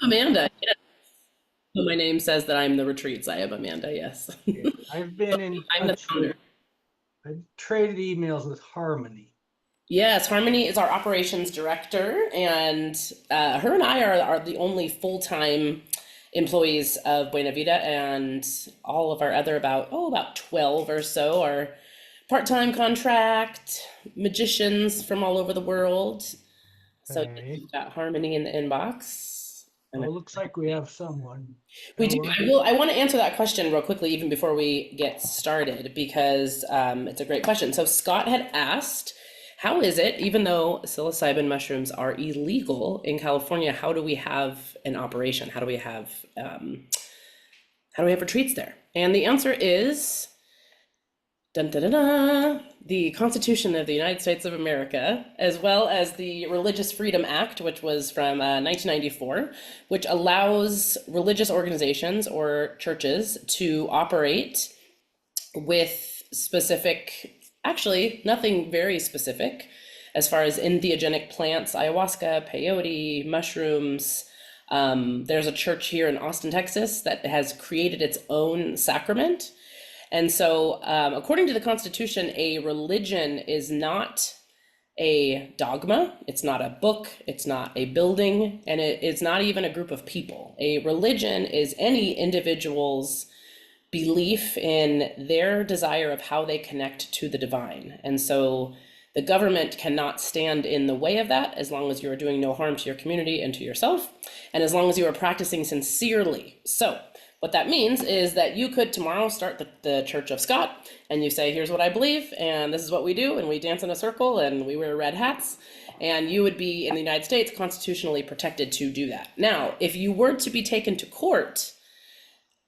Amanda. Yes. So my name says that I'm the retreats. I am Amanda. Yes. Yeah, I've been in I'm the touch with, founder. I've traded emails with Harmony. Yes, Harmony is our operations director, and her and I are the only full-time employees of Buena Vida, and all of our other about 12 or so are part-time contract magicians from all over the world. So yes, Okay. we've got Harmony in the inbox. And Well, it looks like we have someone. we do. Ella. I want to answer that question real quickly, even before we get started, because it's a great question. So Scott had asked, how is it, even though psilocybin mushrooms are illegal in California, how do we have an operation? How do we have retreats there? And the answer is dun, dun, dun, dun, the Constitution of the United States of America, as well as the Religious Freedom Act, which was from 1994, which allows religious organizations or churches to operate with specific, actually, nothing very specific, as far as entheogenic plants, ayahuasca, peyote, mushrooms. There's a church here in Austin, Texas, that has created its own sacrament, and so, according to the Constitution, a religion is not a dogma, it's not a book, it's not a building, and it's not even a group of people. A religion is any individual's belief in their desire of how they connect to the divine. And so, the government cannot stand in the way of that as long as you are doing no harm to your community and to yourself, and as long as you are practicing sincerely. So, what that means is that you could tomorrow start the Church of Scott, and you say, here's what I believe, and this is what we do, and we dance in a circle, and we wear red hats, and you would be, in the United States, constitutionally protected to do that. Now, if you were to be taken to court,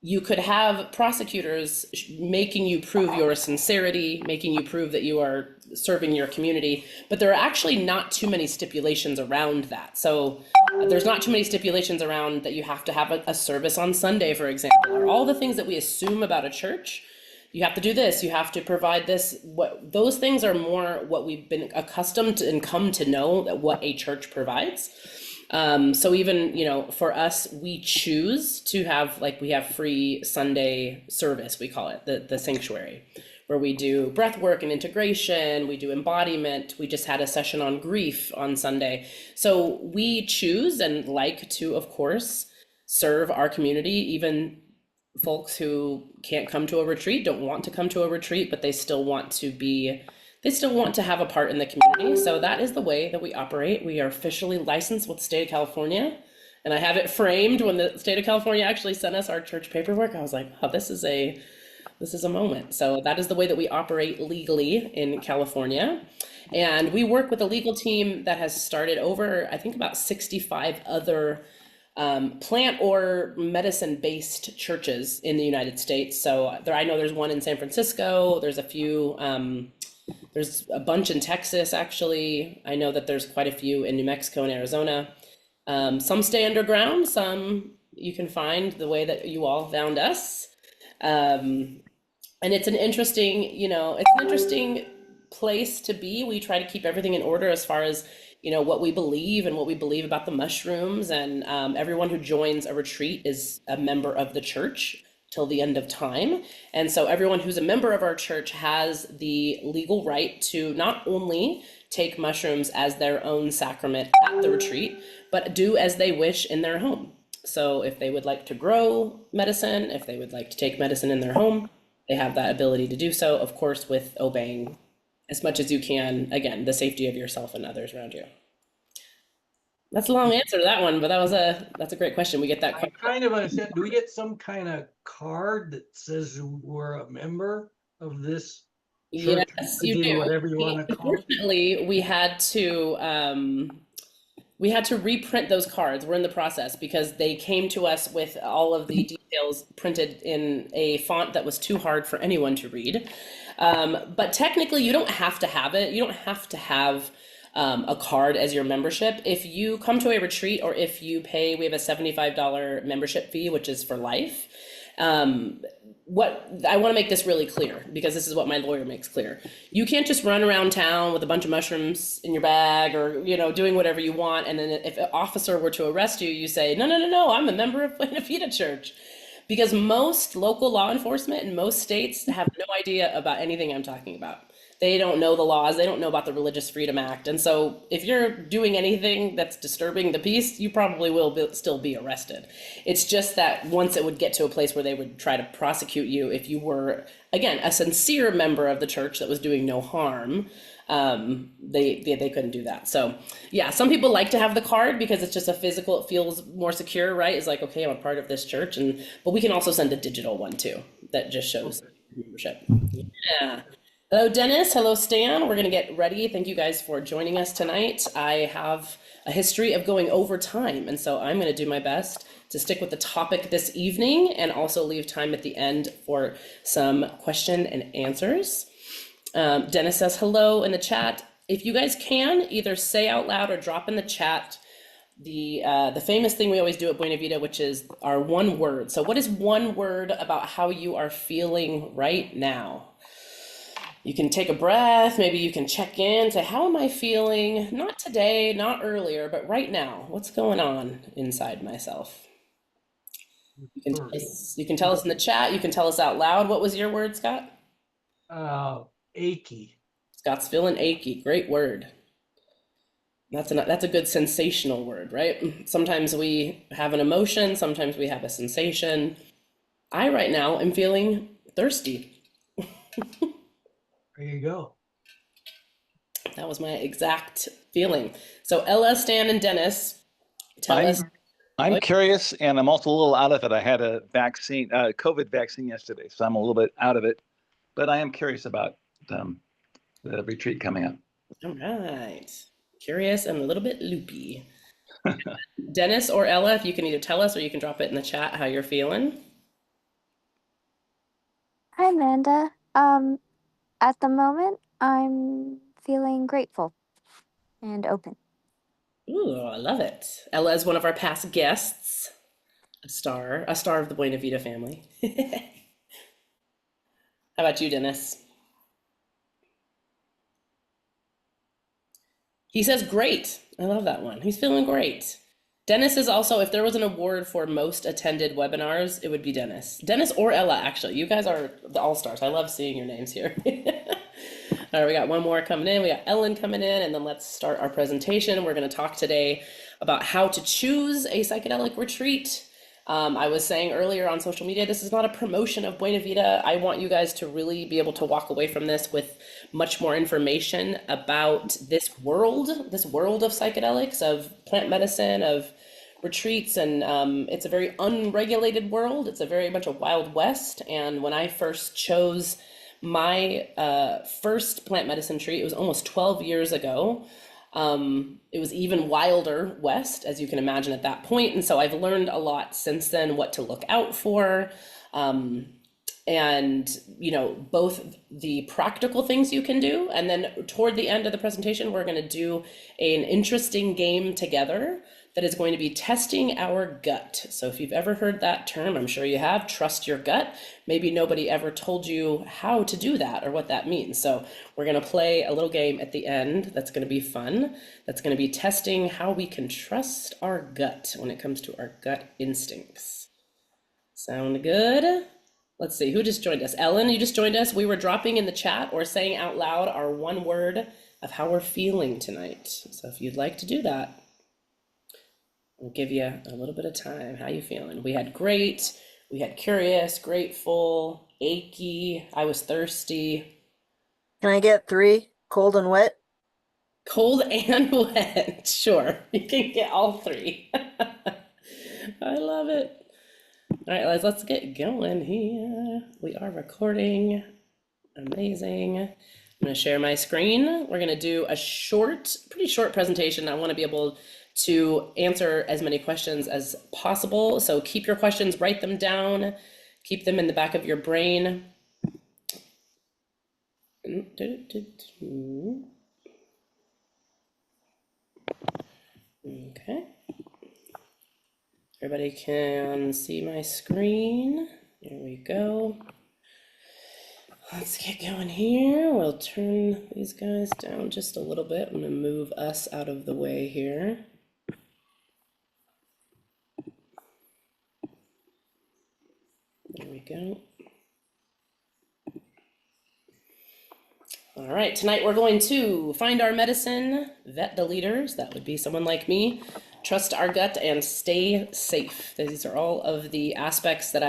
you could have prosecutors making you prove your sincerity, making you prove that you are serving your community, but there are actually not too many stipulations around that. So there's not too many stipulations around that you have to have a service on Sunday, for example, or all the things that we assume about a church. You have to do this, you have to provide this. What those things are more what we've been accustomed to and come to know that what a church provides. So even, for us, we choose to have, like, we have free Sunday service, we call it the sanctuary, where we do breath work and integration, we do embodiment. We just had a session on grief on Sunday. So we choose and like to, of course, serve our community, even folks who can't come to a retreat, don't want to come to a retreat, but they still want to have a part in the community. So that is the way that we operate. We are officially licensed with the state of California. And I have it framed. When the state of California actually sent us our church paperwork, I was like, oh, this is a moment. So that is the way that we operate legally in California. And we work with a legal team that has started over, I think, about 65 other plant or medicine-based churches in the United States. So I know there's one in San Francisco. There's a few. There's a bunch in Texas, actually. I know that there's quite a few in New Mexico and Arizona. Some stay underground. Some you can find the way that you all found us. And it's an interesting place to be. We try to keep everything in order as far as what we believe and what we believe about the mushrooms. And everyone who joins a retreat is a member of the church till the end of time. And so everyone who's a member of our church has the legal right to not only take mushrooms as their own sacrament at the retreat, but do as they wish in their home. So if they would like to grow medicine, if they would like to take medicine in their home, they have that ability to do so, of course, with obeying as much as you can, again, the safety of yourself and others around you. That's a long answer to that one, but that's a great question. We get that I question. kind of understand. Do we get some kind of card that says we're a member of this church Yes, you do. entity, whatever you want to call it? Unfortunately, we had to reprint those cards. We're in the process because they came to us with all of the details printed in a font that was too hard for anyone to read. But technically, you don't have to have it. You don't have to have a card as your membership. If you come to a retreat or if you pay, we have a $75 membership fee, which is for life. What I want to make this really clear, because this is what my lawyer makes clear. You can't just run around town with a bunch of mushrooms in your bag, or doing whatever you want, and then if an officer were to arrest you, you say, no, no, no, no, I'm a member of Buena Vita Church. Because most local law enforcement in most states have no idea about anything I'm talking about. They don't know the laws, they don't know about the Religious Freedom Act. And so if you're doing anything that's disturbing the peace, you probably will still be arrested. It's just that once it would get to a place where they would try to prosecute you if you were, again, a sincere member of the church that was doing no harm, they couldn't do that. So yeah, some people like to have the card because it's just a physical, it feels more secure, right? It's like, okay, I'm a part of this church. But we can also send a digital one too that just shows membership. Yeah. Hello, Dennis. Hello, Stan. We're going to get ready. Thank you guys for joining us tonight. I have a history of going over time, and so I'm going to do my best to stick with the topic this evening and also leave time at the end for some question and answers. Dennis says hello in the chat. If you guys can, either say out loud or drop in the chat the famous thing we always do at Buena Vita, which is our one word. So what is one word about how you are feeling right now? You can take a breath, maybe you can check in, say, how am I feeling? Not today, not earlier, but right now. What's going on inside myself? You can tell us in the chat, you can tell us out loud. What was your word, Scott? Achy. Scott's feeling achy. Great word. That's a good sensational word, right? Sometimes we have an emotion, sometimes we have a sensation. I right now am feeling thirsty. There you go. That was my exact feeling. So Ella, Stan, and Dennis, tell us. I'm curious, and I'm also a little out of it. I had a vaccine, COVID vaccine yesterday, so I'm a little bit out of it. But I am curious about the retreat coming up. All right. Curious and a little bit loopy. Dennis or Ella, if you can either tell us or you can drop it in the chat how you're feeling. Hi, Amanda. At the moment, I'm feeling grateful and open. Ooh, I love it. Ella is one of our past guests, a star of the Buena Vita family. How about you, Dennis? He says great. I love that one. He's feeling great. Dennis is also, if there was an award for most attended webinars, it would be Dennis. Dennis or Ella, actually. You guys are the all-stars. I love seeing your names here. All right, we got one more coming in. We got Ellen coming in, and then let's start our presentation. We're going to talk today about how to choose a psychedelic retreat. I was saying earlier on social media, this is not a promotion of Buena Vita. I want you guys to really be able to walk away from this with much more information about this world of psychedelics, of plant medicine, of retreats, and it's a very unregulated world. It's a very much a Wild West. And when I first chose my first plant medicine treat, it was almost 12 years ago. It was even wilder west, as you can imagine at that point. And so I've learned a lot since then, what to look out for. And, both the practical things you can do. And then toward the end of the presentation, we're going to do an interesting game together that is going to be testing our gut. So if you've ever heard that term, I'm sure you have, trust your gut. Maybe nobody ever told you how to do that or what that means. So we're going to play a little game at the end that's going to be fun. That's going to be testing how we can trust our gut when it comes to our gut instincts. Sound good? Let's see, who just joined us? Ellen, you just joined us. We were dropping in the chat or saying out loud our one word of how we're feeling tonight. So if you'd like to do that, we'll give you a little bit of time. How you feeling? We had great, we had curious, grateful, achy, I was thirsty. Can I get 3? Cold and wet? Cold and wet, sure. You can get all 3. I love it. All right, let's get going here. We are recording. Amazing. I'm going to share my screen. We're going to do a pretty short presentation. I want to be able to answer as many questions as possible. So keep your questions, write them down, keep them in the back of your brain. Okay. Everybody can see my screen. Here we go. Let's get going here. We'll turn these guys down just a little bit. I'm going to move us out of the way here. There we go. All right, tonight we're going to find our medicine, vet the leaders, that would be someone like me, trust our gut, and stay safe. These are all of the aspects that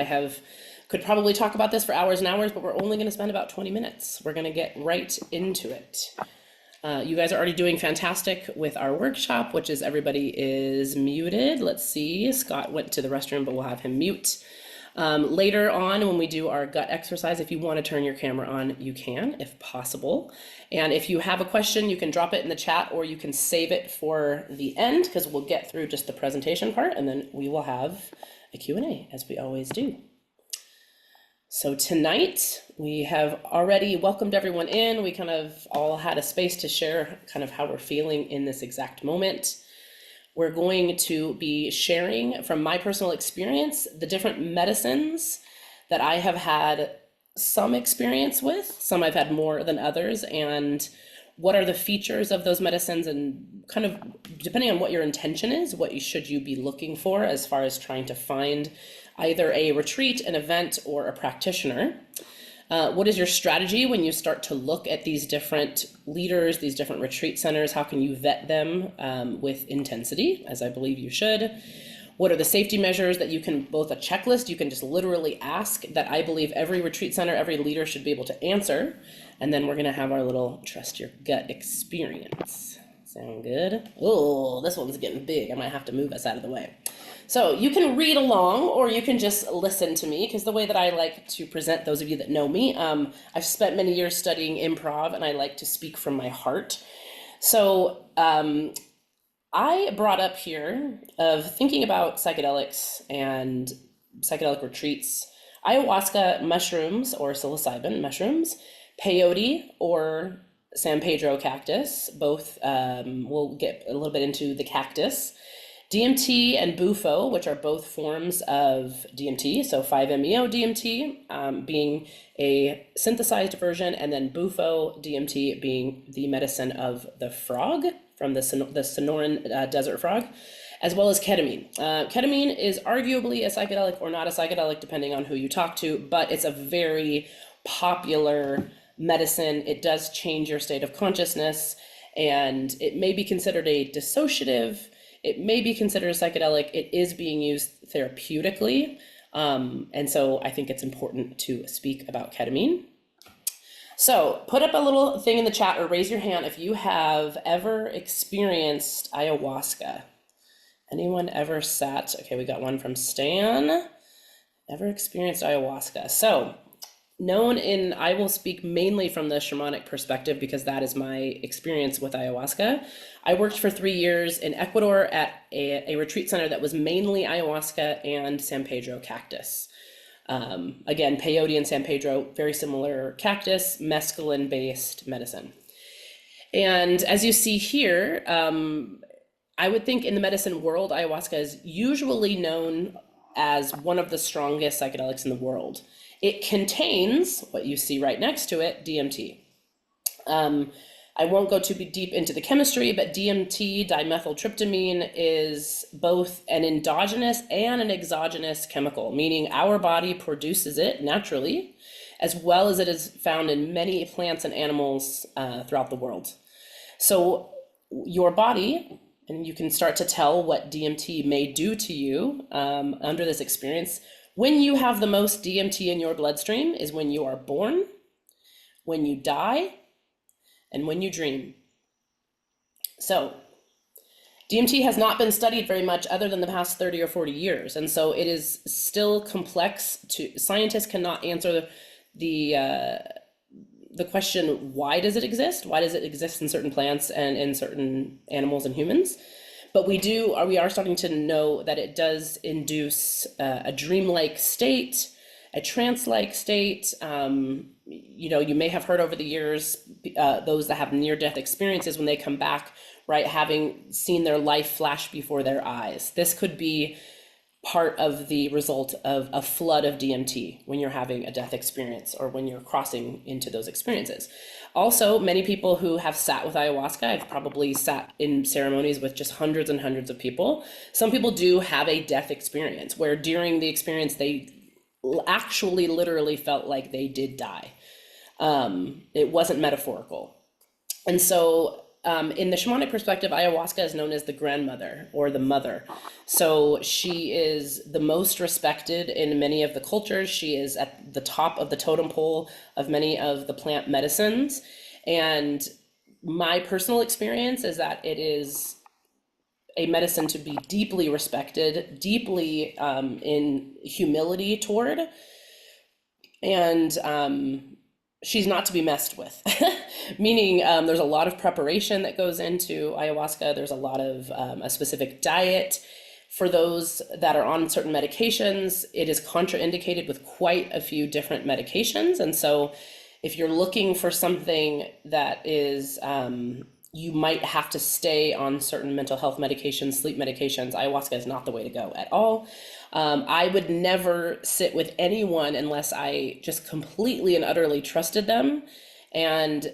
could probably talk about this for hours and hours, but we're only going to spend about 20 minutes. We're going to get right into it. You guys are already doing fantastic with our workshop, which is everybody is muted. Let's see, Scott went to the restroom, but we'll have him mute. Later on, when we do our gut exercise, if you want to turn your camera on, you can, if possible. And if you have a question, you can drop it in the chat, or you can save it for the end, because we'll get through just the presentation part, and then we will have a Q&A, as we always do. So tonight, we have already welcomed everyone in. We kind of all had a space to share kind of how we're feeling in this exact moment. We're going to be sharing from my personal experience the different medicines that I have had some experience with. Some I've had more than others, and what are the features of those medicines, and kind of depending on what your intention is, what should you be looking for as far as trying to find either a retreat, an event, or a practitioner. What is your strategy when you start to look at these different leaders, these different retreat centers? How can you vet them with intensity, as I believe you should? What are the safety measures that you can, both a checklist, you can just literally ask, that I believe every retreat center, every leader should be able to answer. And then we're gonna have our little trust your gut experience. Sound good? Oh, this one's getting big. I might have to move us out of the way. So you can read along, or you can just listen to me, because the way that I like to present, those of you that know me, I've spent many years studying improv, and I like to speak from my heart. So I brought up here of thinking about psychedelics and psychedelic retreats, ayahuasca mushrooms or psilocybin mushrooms, peyote or San Pedro cactus, both we'll get a little bit into the cactus, DMT and bufo, which are both forms of DMT, so 5-MeO DMT being a synthesized version, and then bufo DMT being the medicine of the frog, from the Sonoran desert frog, as well as ketamine. Ketamine is arguably a psychedelic or not a psychedelic, depending on who you talk to, but it's a very popular medicine. It does change your state of consciousness, and it may be considered a dissociative. It may be considered a psychedelic. It is being used therapeutically. And so I think it's important to speak about ketamine. So put up a little thing in the chat, or raise your hand if you have ever experienced ayahuasca. Anyone ever sat? Okay, we got one from Stan. Ever experienced ayahuasca? So I will speak mainly from the shamanic perspective, because that is my experience with ayahuasca. I worked for 3 years in Ecuador at a retreat center that was mainly ayahuasca and San Pedro cactus. Again, peyote and San Pedro, very similar cactus, mescaline-based medicine. And as you see here, I would think in the medicine world, ayahuasca is usually known as one of the strongest psychedelics in the world. It contains, what you see right next to it, DMT. I won't go too deep into the chemistry, but DMT, dimethyltryptamine, is both an endogenous and an exogenous chemical, meaning our body produces it naturally, as well as it is found in many plants and animals throughout the world. So your body, and you can start to tell what DMT may do to you under this experience. When you have the most DMT in your bloodstream is when you are born, when you die, and when you dream. So DMT has not been studied very much other than the past 30 or 40 years. And so it is still complex scientists cannot answer the question, why does it exist? Why does it exist in certain plants and in certain animals and humans? But we are starting to know that it does induce a dreamlike state, a trance-like state. You may have heard over the years, those that have near-death experiences, when they come back, right, having seen their life flash before their eyes. This could be part of the result of a flood of DMT when you're having a death experience or when you're crossing into those experiences. Also, many people who have sat with ayahuasca, I've probably sat in ceremonies with just hundreds and hundreds of people. Some people do have a death experience where during the experience they actually literally felt like they did die. It wasn't metaphorical. And so in the shamanic perspective, ayahuasca is known as the grandmother or the mother. So she is the most respected in many of the cultures. She is at the top of the totem pole of many of the plant medicines. And my personal experience is that it is a medicine to be deeply respected, deeply in humility toward, and she's not to be messed with. Meaning there's a lot of preparation that goes into ayahuasca. There's a lot of a specific diet. For those that are on certain medications, it is contraindicated with quite a few different medications. And so if you're looking for something that is, you might have to stay on certain mental health medications, sleep medications, ayahuasca is not the way to go at all. I would never sit with anyone unless I just completely and utterly trusted them, and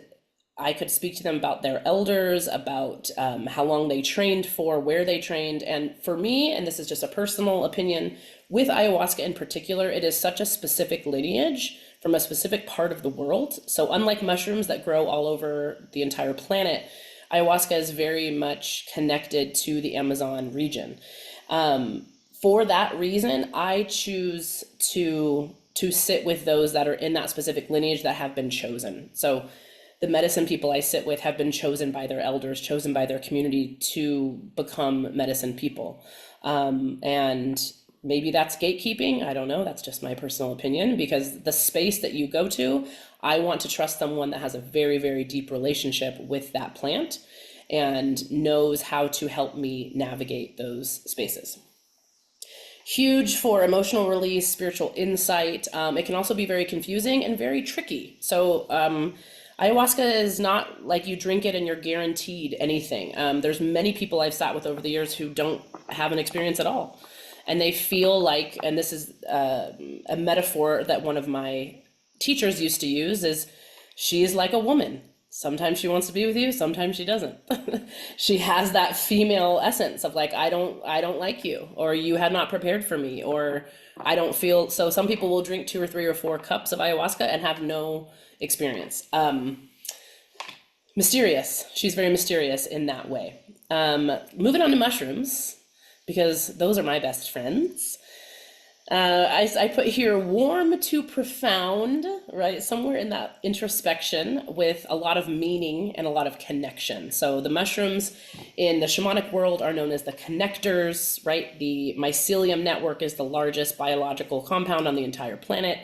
I could speak to them about their elders, about how long they trained for, where they trained. And for me, and this is just a personal opinion, with ayahuasca in particular, it is such a specific lineage from a specific part of the world. So unlike mushrooms that grow all over the entire planet, ayahuasca is very much connected to the Amazon region. For that reason, I choose to sit with those that are in that specific lineage that have been chosen. So the medicine people I sit with have been chosen by their elders, chosen by their community to become medicine people. And maybe that's gatekeeping. I don't know. That's just my personal opinion, because the space that you go to, I want to trust someone that has a very, very deep relationship with that plant and knows how to help me navigate those spaces. Huge for emotional release, spiritual insight. It can also be very confusing and very tricky. So ayahuasca is not like you drink it and you're guaranteed anything. There's many people I've sat with over the years who don't have an experience at all. And they feel like, and this is a metaphor that one of my teachers used to use, is she's like a woman. Sometimes she wants to be with you, sometimes she doesn't. She has that female essence of like, I don't like you, or you had not prepared for me, or I don't feel. So some people will drink 2 or 3 or 4 cups of ayahuasca and have no experience. Mysterious. She's very mysterious in that way. Moving on to mushrooms, because those are my best friends. I put here warm to profound, right? Somewhere in that introspection with a lot of meaning and a lot of connection. So the mushrooms in the shamanic world are known as the connectors, right? The mycelium network is the largest biological compound on the entire planet.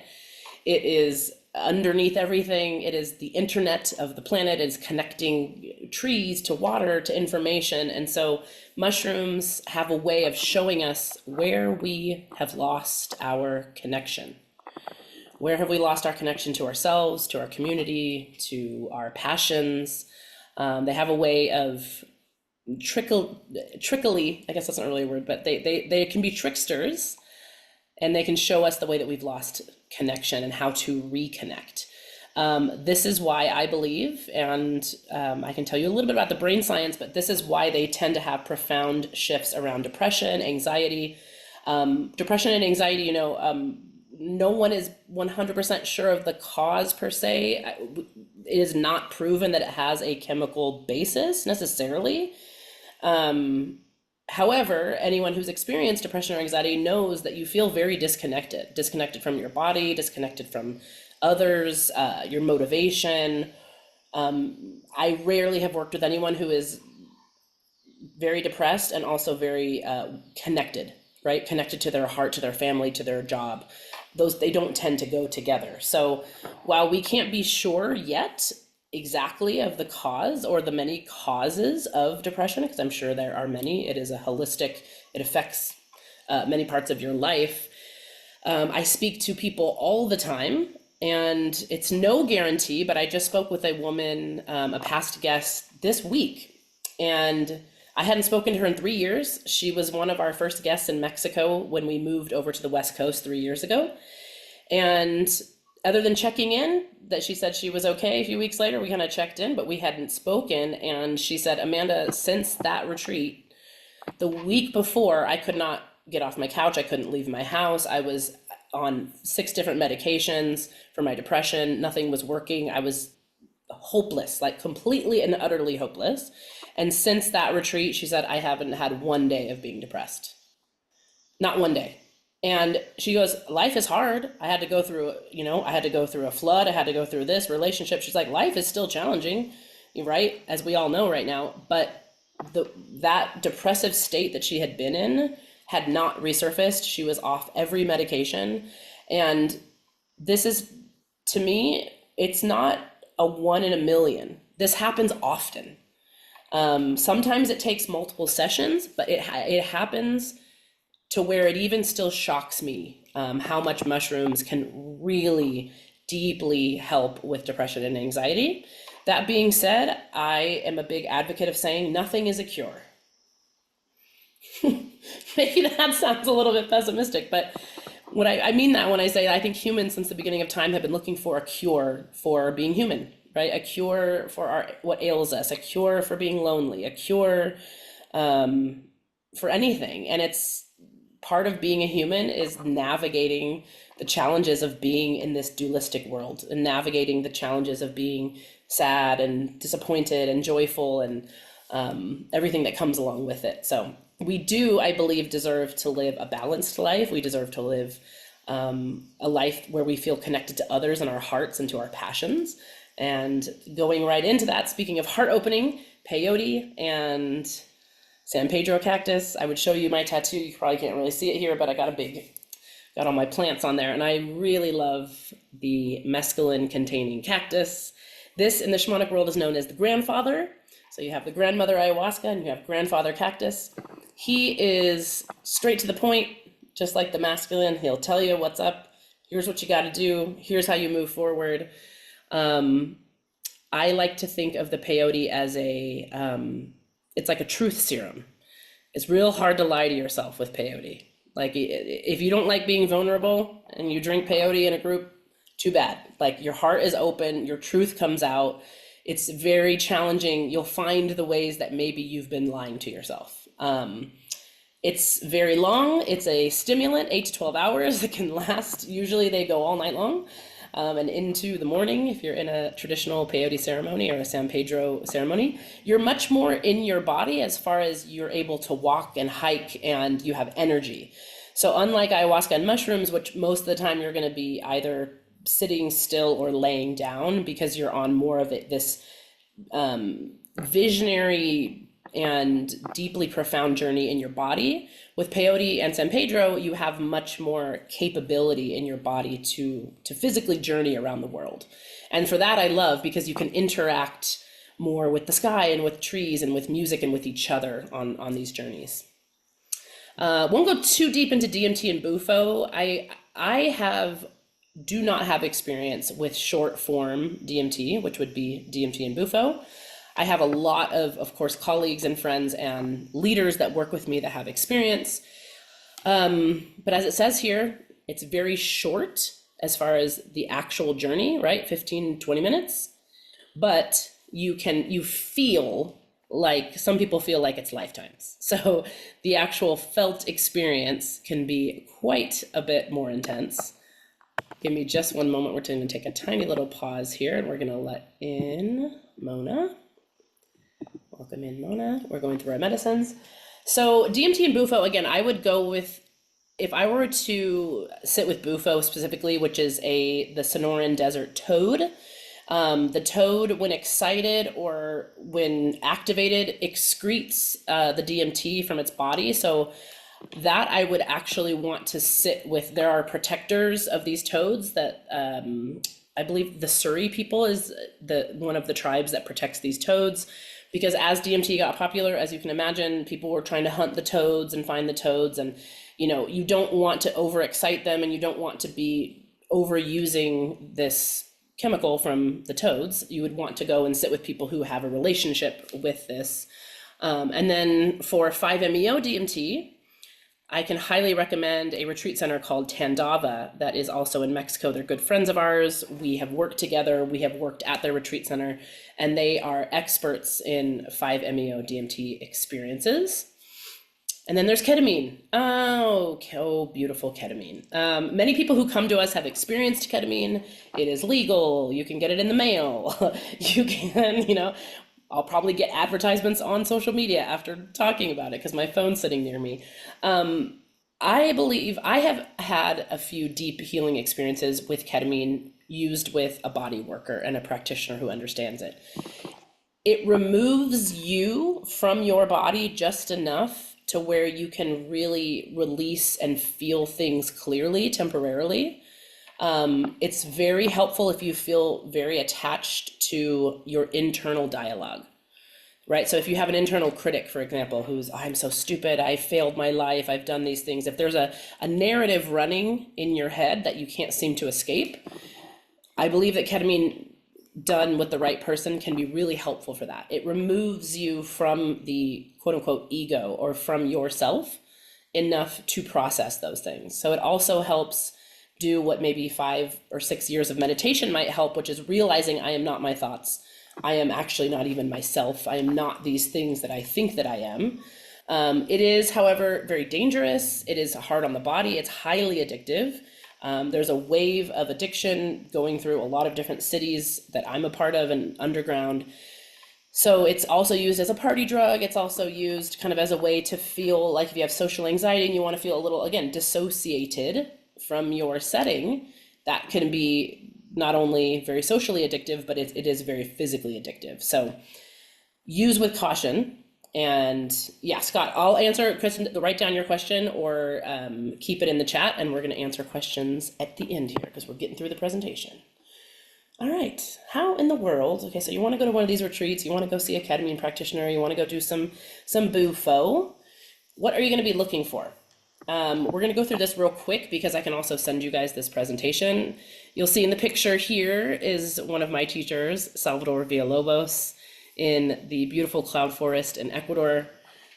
It is underneath everything. It is the internet of the planet. It's connecting trees to water to information. And so mushrooms have a way of showing us where we have lost our connection. Where have we lost our connection to ourselves, to our community, to our passions? They have a way of trickily, I guess that's not really a word, but they can be tricksters, and they can show us the way that we've lost connection and how to reconnect. This is why I believe, and I can tell you a little bit about the brain science, but this is why they tend to have profound shifts around depression, anxiety. Depression and anxiety, no one is 100% sure of the cause per se. It is not proven that it has a chemical basis necessarily. However, anyone who's experienced depression or anxiety knows that you feel very disconnected from your body, disconnected from others, your motivation. I rarely have worked with anyone who is very depressed and also very connected, right? Connected to their heart, to their family, to their job. They don't tend to go together. So while we can't be sure yet exactly of the cause or the many causes of depression, because I'm sure there are many, it is a holistic, it affects many parts of your life. I speak to people all the time, and it's no guarantee, but I just spoke with a woman, a past guest this week, and I hadn't spoken to her in 3 years. She was one of our first guests in Mexico when we moved over to the West Coast 3 years ago. And other than checking in, that she said she was okay a few weeks later, we kind of checked in, but we hadn't spoken. And she said, Amanda, since that retreat, the week before, I could not get off my couch. I couldn't leave my house. I was on 6 different medications for my depression. Nothing was working. I was hopeless, like completely and utterly hopeless. And since that retreat, she said, I haven't had one day of being depressed. Not one day. And she goes, life is hard. I had to go through, I had to go through a flood. I had to go through this relationship. She's like, life is still challenging, right? As we all know right now. But that depressive state that she had been in had not resurfaced. She was off every medication. And this is, to me, it's not a 1 in a million. This happens often. Sometimes it takes multiple sessions, but it happens to where it even still shocks me how much mushrooms can really deeply help with depression and anxiety. That being said, I am a big advocate of saying nothing is a cure. Maybe that sounds a little bit pessimistic, but what I mean that when I say I think humans since the beginning of time have been looking for a cure for being human, right? A cure for what ails us, a cure for being lonely, a cure for anything. And it's part of being a human is navigating the challenges of being in this dualistic world and navigating the challenges of being sad and disappointed and joyful and everything that comes along with it. So we do, I believe, deserve to live a balanced life. We deserve to live a life where we feel connected to others and our hearts and to our passions. And going right into that, speaking of heart opening, peyote and San Pedro cactus. I would show you my tattoo. You probably can't really see it here, but I got all my plants on there. And I really love the mescaline containing cactus. This in the shamanic world is known as the grandfather. So you have the grandmother ayahuasca and you have grandfather cactus. He is straight to the point, just like the masculine. He'll tell you what's up. Here's what you got to do. Here's how you move forward. I like to think of the peyote as it's like a truth serum. It's real hard to lie to yourself with peyote. Like if you don't like being vulnerable and you drink peyote in a group, too bad. Like your heart is open, your truth comes out. It's very challenging. You'll find the ways that maybe you've been lying to yourself. It's very long. It's a stimulant, 8 to 12 hours. It can last. Usually they go all night long. And into the morning, if you're in a traditional peyote ceremony or a San Pedro ceremony, you're much more in your body as far as you're able to walk and hike and you have energy. So unlike ayahuasca and mushrooms, which most of the time you're going to be either sitting still or laying down because you're on more of this visionary and deeply profound journey in your body. With peyote and San Pedro, you have much more capability in your body to physically journey around the world. And for that I love, because you can interact more with the sky and with trees and with music and with each other on these journeys. Won't go too deep into DMT and Bufo. I do not have experience with short form DMT, which would be DMT and Bufo. I have a lot of course, colleagues and friends and leaders that work with me that have experience. But as it says here, it's very short as far as the actual journey, right? 15, 20 minutes. But you feel like, some people feel like it's lifetimes. So the actual felt experience can be quite a bit more intense. Give me just one moment. We're going to take a tiny little pause here and we're going to let in Mona. Welcome in, Mona. We're going through our medicines. So DMT and Bufo, again, I would go with, if I were to sit with Bufo specifically, which is the Sonoran Desert toad. The toad, when excited or when activated, excretes the DMT from its body. So that I would actually want to sit with. There are protectors of these toads that I believe the Surrey people is one of the tribes that protects these toads. Because as DMT got popular, as you can imagine, people were trying to hunt the toads and find the toads, and you don't want to overexcite them and you don't want to be overusing this chemical from the toads. You would want to go and sit with people who have a relationship with this And then for 5-MeO DMT, I can highly recommend a retreat center called Tandava that is also in Mexico. They're good friends of ours. We have worked together. We have worked at their retreat center, and they are experts in 5-MeO DMT experiences. And then there's ketamine. Oh, beautiful ketamine. Many people who come to us have experienced ketamine. It is legal. You can get it in the mail. You can, I'll probably get advertisements on social media after talking about it because my phone's sitting near me. I believe I have had a few deep healing experiences with ketamine used with a body worker and a practitioner who understands it. It removes you from your body just enough to where you can really release and feel things clearly temporarily. It's very helpful if you feel very attached to your internal dialogue, right? So if you have an internal critic, for example, who's, I'm so stupid, I failed my life, I've done these things. If there's a narrative running in your head that you can't seem to escape, I believe that ketamine done with the right person can be really helpful for that. It removes you from the quote unquote ego or from yourself enough to process those things. So it also helps do what maybe 5 or 6 years of meditation might help, which is realizing I am not my thoughts. I am actually not even myself. I am not these things that I think that I am. It is, however, very dangerous. It is hard on the body. It's highly addictive. There's a wave of addiction going through a lot of different cities that I'm a part of and underground. So it's also used as a party drug. It's also used kind of as a way to feel like if you have social anxiety and you want to feel a little, again, dissociated from your setting, that can be not only very socially addictive, but it is very physically addictive. So use with caution. And yeah, Scott, I'll answer, Kristen, write down your question or keep it in the chat, and we're going to answer questions at the end here because we're getting through the presentation. All right, how in the world, okay, so you want to go to one of these retreats, you want to go see a ketamine practitioner, you want to go do some bufo. What are you going to be looking for? We're going to go through this real quick because I can also send you guys this presentation. You'll see in the picture here is one of my teachers, Salvador Villalobos, in the beautiful cloud forest in Ecuador.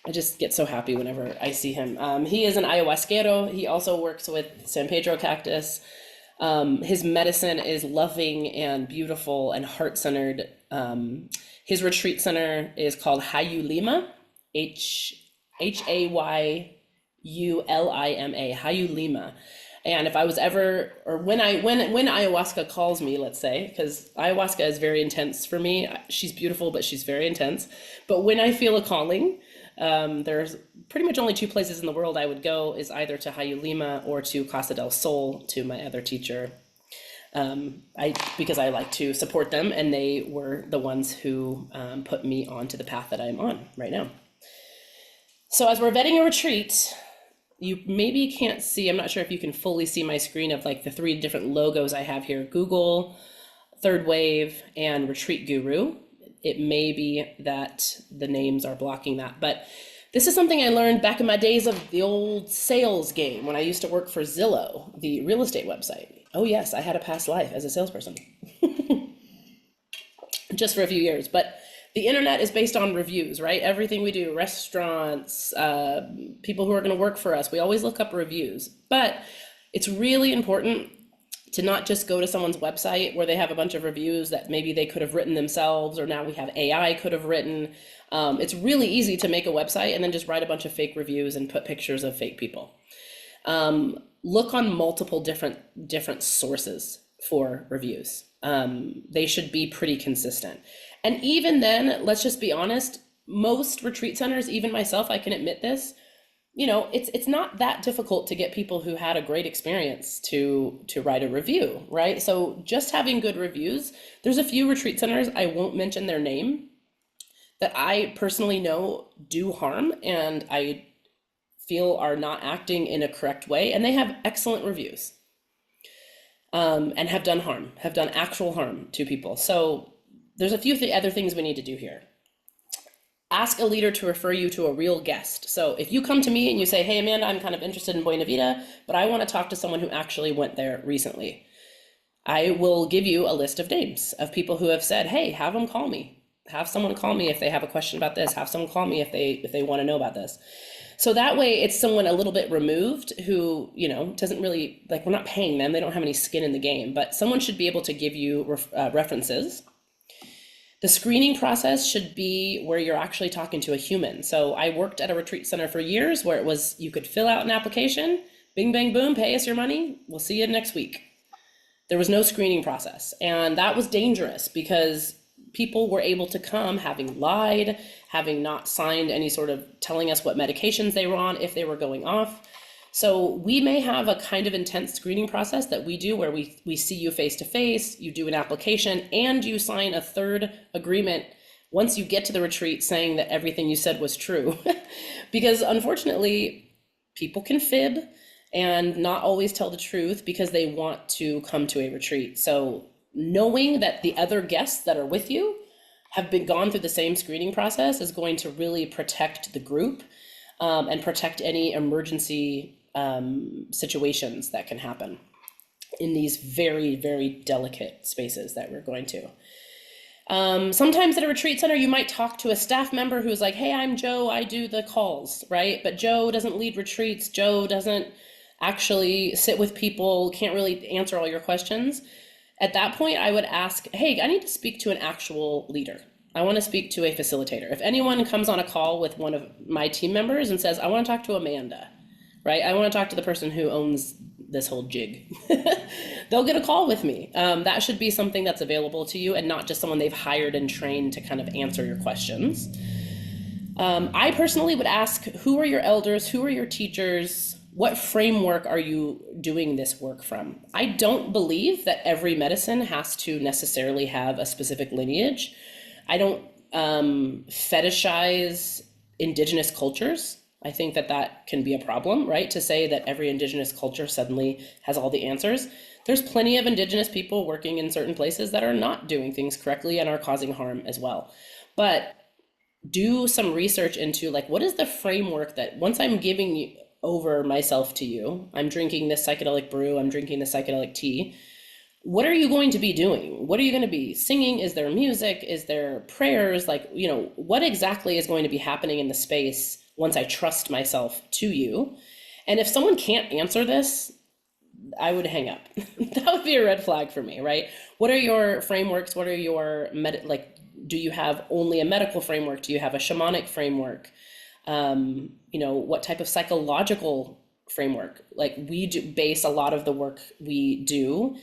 I just get so happy whenever I see him. He is an ayahuasquero. He also works with San Pedro cactus. His medicine is loving and beautiful and heart-centered. His retreat center is called Hayulima, Hayyulima, Hayulima. And if I was ever, or when ayahuasca calls me, let's say, because ayahuasca is very intense for me. She's beautiful, but she's very intense. But when I feel a calling, there's pretty much only 2 places in the world I would go, is either to Hayulima or to Casa del Sol, to my other teacher. Because I like to support them, and they were the ones who put me onto the path that I'm on right now. So as we're vetting a retreat, you maybe can't see, I'm not sure if you can fully see my screen of like the 3 different logos I have here: Google, Third Wave, and Retreat Guru. It may be that the names are blocking that, but this is something I learned back in my days of the old sales game when I used to work for Zillow, the real estate website. Oh yes, I had a past life as a salesperson. Just for a few years, but the internet is based on reviews, right? Everything we do, restaurants, people who are going to work for us, we always look up reviews. But it's really important to not just go to someone's website where they have a bunch of reviews that maybe they could have written themselves, or now we have AI could have written. It's really easy to make a website and then just write a bunch of fake reviews and put pictures of fake people. Look on multiple different sources for reviews. They should be pretty consistent. And even then, let's just be honest, most retreat centers, even myself, I can admit this, it's not that difficult to get people who had a great experience to write a review, right? So just having good reviews, there's a few retreat centers, I won't mention their name, that I personally know do harm and I feel are not acting in a correct way, and they have excellent reviews and have done actual harm to people. So there's a few other things we need to do here. Ask a leader to refer you to a real guest. So if you come to me and you say, hey, Amanda, I'm kind of interested in Buena Vida, but I want to talk to someone who actually went there recently, I will give you a list of names of people who have said, hey, have them call me. Have someone call me if they have a question about this. Have someone call me if they want to know about this. So that way it's someone a little bit removed who, you know, doesn't really, like, we're not paying them. They don't have any skin in the game, but someone should be able to give you references. The screening process should be where you're actually talking to a human. So I worked at a retreat center for years where it was, you could fill out an application, bing, bang, boom, pay us your money. We'll see you next week. There was no screening process. And that was dangerous because people were able to come having lied, having not signed any sort of telling us what medications they were on, if they were going off. So we may have a kind of intense screening process that we do where we see you face to face, you do an application, and you sign a third agreement once you get to the retreat saying that everything you said was true. Because unfortunately, people can fib and not always tell the truth because they want to come to a retreat. So knowing that the other guests that are with you have been gone through the same screening process is going to really protect the group and protect any emergency situations that can happen in these very, very delicate spaces that we're going to. Sometimes at a retreat center, you might talk to a staff member who's like, hey, I'm Joe, I do the calls, right? But Joe doesn't lead retreats. Joe doesn't actually sit with people, can't really answer all your questions. At that point, I would ask, hey, I need to speak to an actual leader. I want to speak to a facilitator. If anyone comes on a call with one of my team members and says, I want to talk to Amanda, right? I want to talk to the person who owns this whole jig. They'll get a call with me. That should be something that's available to you and not just someone they've hired and trained to kind of answer your questions. I personally would ask, who are your elders? Who are your teachers? What framework are you doing this work from? I don't believe that every medicine has to necessarily have a specific lineage. I don't fetishize indigenous cultures. I think that that can be a problem, right? To say that every indigenous culture suddenly has all the answers. There's plenty of indigenous people working in certain places that are not doing things correctly and are causing harm as well. But do some research into, like, what is the framework that once I'm giving you over myself to you, I'm drinking this psychedelic brew, I'm drinking the psychedelic tea, what are you going to be doing? What are you going to be singing? Is there music? Is there prayers? Like, you know, what exactly is going to be happening in the space once I trust myself to you? And if someone can't answer this, I would hang up. That would be a red flag for me, right? What are your frameworks? What are your, do you have only a medical framework? Do you have a shamanic framework? You know, what type of psychological framework? Like, we do base a lot of the work we do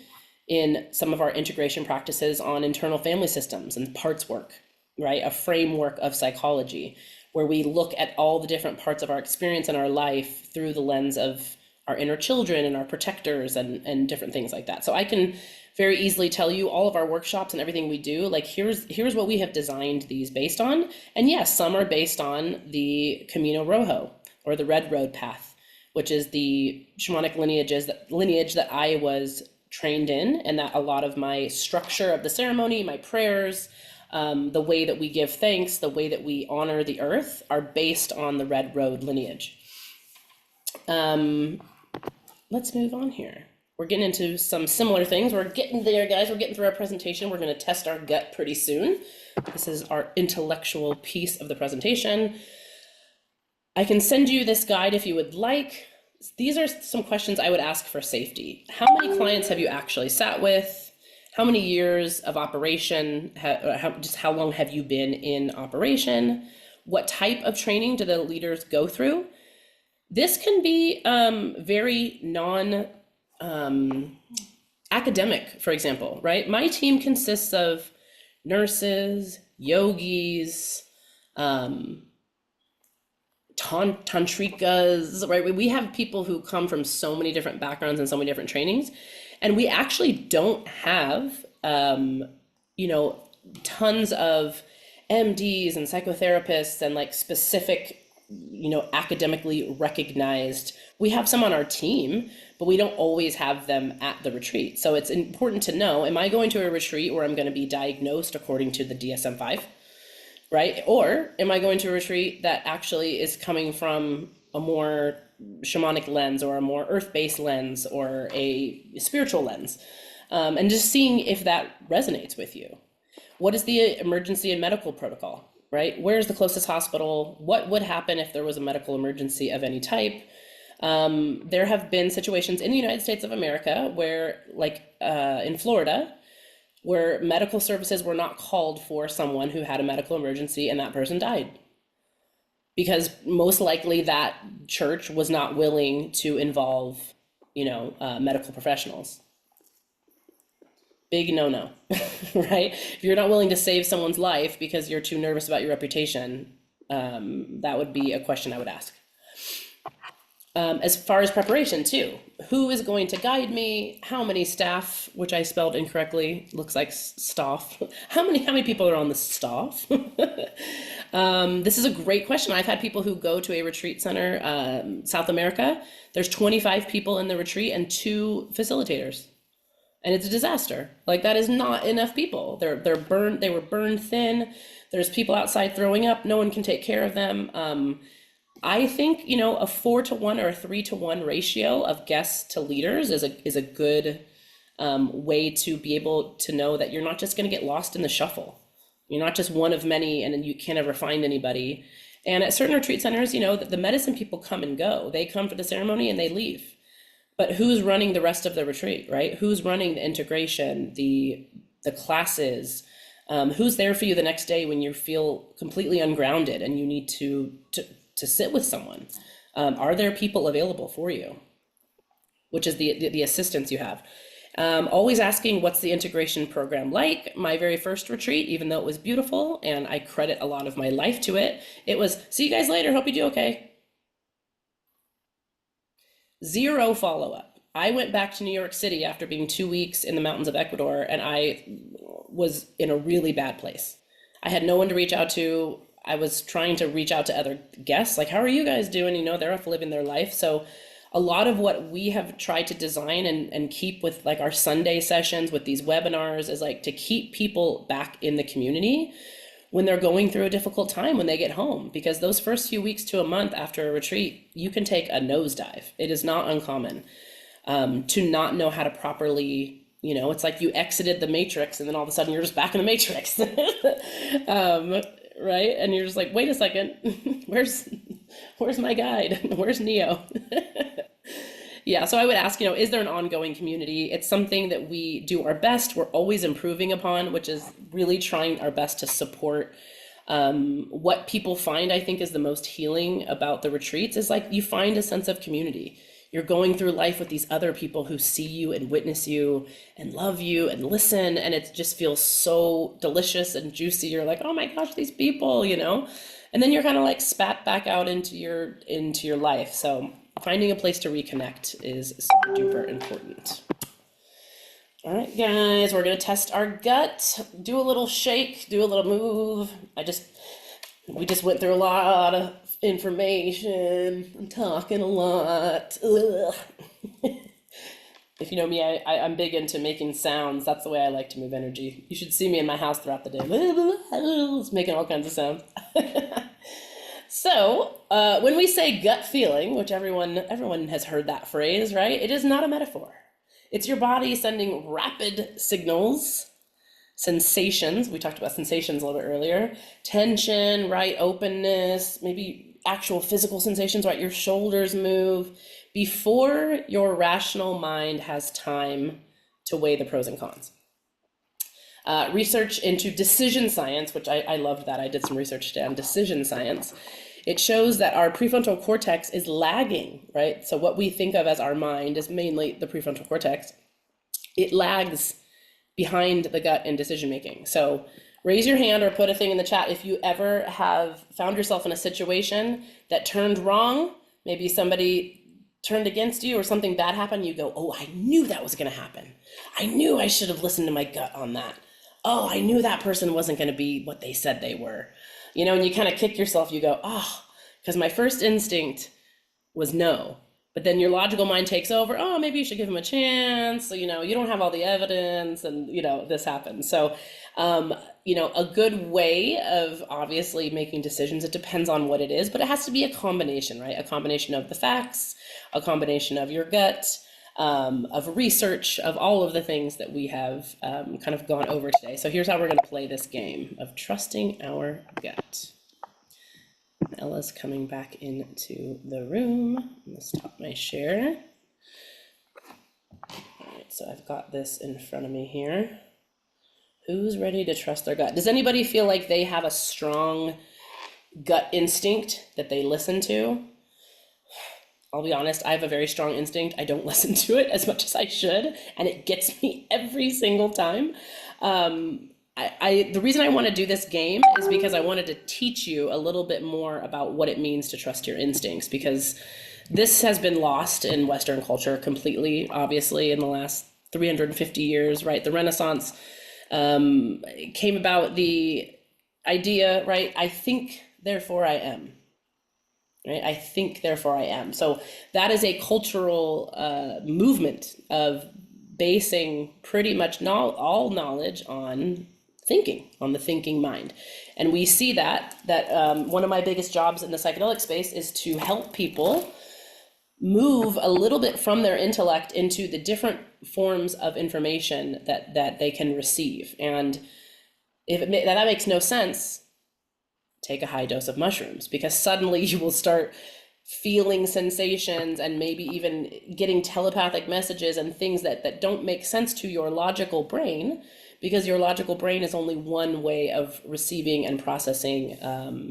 in some of our integration practices on internal family systems and parts work, right? A framework of psychology where we look at all the different parts of our experience in our life through the lens of our inner children and our protectors and different things like that. So I can very easily tell you all of our workshops and everything we do, like, here's what we have designed these based on. And yes, some are based on the Camino Rojo or the Red Road Path, which is the shamanic lineage that I was trained in, and that a lot of my structure of the ceremony, my prayers, the way that we give thanks, the way that we honor the earth are based on the Red Road lineage. Let's move on here. We're getting into some similar things. We're getting there, guys. We're getting through our presentation. We're going to test our gut pretty soon. This is our intellectual piece of the presentation. I can send you this guide if you would like. These are some questions I would ask for safety. How many clients have you actually sat with? How many years of operation? Just how long have you been in operation? What type of training do the leaders go through? This can be very academic, for example, right? My team consists of nurses, yogis, tantrikas, right? We have people who come from so many different backgrounds and so many different trainings, and we actually don't have, you know, tons of MDs and psychotherapists and like specific, you know, academically recognized. We have some on our team, but we don't always have them at the retreat. So it's important to know, am I going to a retreat where I'm going to be diagnosed according to the DSM-5, right? Or am I going to a retreat that actually is coming from a more shamanic lens or a more earth-based lens or a spiritual lens? And just seeing if that resonates with you. What is the emergency and medical protocol, right? Where's the closest hospital? What would happen if there was a medical emergency of any type? There have been situations in the United States of America where, like in Florida, where medical services were not called for someone who had a medical emergency and that person died. Because most likely that church was not willing to involve, medical professionals. Big no-no, right? If you're not willing to save someone's life because you're too nervous about your reputation, that would be a question I would ask. As far as preparation too, who is going to guide me? How many staff, which I spelled incorrectly, looks like staff. How many people are on the staff? This is a great question. I've had people who go to a retreat center, South America. There's 25 people in the retreat and 2 facilitators. And it's a disaster. Like, that is not enough people. They were burned thin. There's people outside throwing up. No one can take care of them. I think, a 4-to-1 or a 3-to-1 ratio of guests to leaders is a good way to be able to know that you're not just going to get lost in the shuffle. You're not just one of many, and then you can't ever find anybody. And at certain retreat centers, the medicine people come and go. They come for the ceremony and they leave. But who's running the rest of the retreat, right? Who's running the integration, the classes? Who's there for you the next day when you feel completely ungrounded and you need to sit with someone? Are there people available for you? Which is the assistance you have. Always asking, what's the integration program like? My very first retreat, even though it was beautiful and I credit a lot of my life to it, it was, see you guys later, hope you do okay. 0 follow-up. I went back to New York City after being 2 weeks in the mountains of Ecuador, and I was in a really bad place. I had no one to reach out to. I was trying to reach out to other guests, like, how are you guys doing? They're off living their life. So a lot of what we have tried to design and keep with like our Sunday sessions with these webinars is like to keep people back in the community when they're going through a difficult time when they get home, because those first few weeks to a month after a retreat, you can take a nosedive. It is not uncommon to not know how to properly, it's like you exited the matrix and then all of a sudden you're just back in the matrix. Right? And you're just like, wait a second, where's my guide? Where's Neo? Yeah, so I would ask, is there an ongoing community? It's something that we do our best, we're always improving upon, which is really trying our best to support. What people find, I think, is the most healing about the retreats is like you find a sense of community. You're going through life with these other people who see you and witness you and love you and listen, and it just feels so delicious and juicy. You're like, oh my gosh, these people, and then you're kind of like spat back out into your life. So finding a place to reconnect is super duper important. All right, guys, we're gonna test our gut. Do a little shake, do a little move. We just went through a lot of information. I'm talking a lot. Ugh. If you know me, I'm big into making sounds. That's the way I like to move energy. You should see me in my house throughout the day. It's making all kinds of sounds. So when we say gut feeling, which everyone has heard that phrase, right? It is not a metaphor. It's your body sending rapid signals, sensations. We talked about sensations a little bit earlier. Tension, right? Openness, maybe actual physical sensations, right? Your shoulders move before your rational mind has time to weigh the pros and cons. Research into decision science, which I loved that. I did some research today on decision science. It shows that our prefrontal cortex is lagging, right? So what we think of as our mind is mainly the prefrontal cortex. It lags behind the gut in decision making. So raise your hand or put a thing in the chat if you ever have found yourself in a situation that turned wrong. Maybe somebody turned against you or something bad happened. You go, oh, I knew that was going to happen. I knew I should have listened to my gut on that. Oh, I knew that person wasn't going to be what they said they were. And you kind of kick yourself. You go, oh, because my first instinct was no. But then your logical mind takes over. Oh, maybe you should give him a chance. So, you don't have all the evidence and, this happens. So, a good way of obviously making decisions, it depends on what it is, but it has to be a combination, right? A combination of the facts, a combination of your gut, of research, of all of the things that we have kind of gone over today. So here's how we're going to play this game of trusting our gut. Ella's coming back into the room. I'm gonna stop my share. All right, so I've got this in front of me here. Who's ready to trust their gut? Does anybody feel like they have a strong gut instinct that they listen to? I'll be honest, I have a very strong instinct. I don't listen to it as much as I should, and it gets me every single time. The reason I want to do this game is because I wanted to teach you a little bit more about what it means to trust your instincts, because this has been lost in Western culture completely, obviously, in the last 350 years, right? The Renaissance came about the idea, right? I think, therefore I am. Right? I think, therefore I am. So that is a cultural movement of basing pretty much all knowledge on thinking, on the thinking mind. And we see that one of my biggest jobs in the psychedelic space is to help people move a little bit from their intellect into the different forms of information that they can receive. And if that makes no sense, take a high dose of mushrooms, because suddenly you will start feeling sensations and maybe even getting telepathic messages and things that don't make sense to your logical brain, because your logical brain is only one way of receiving and processing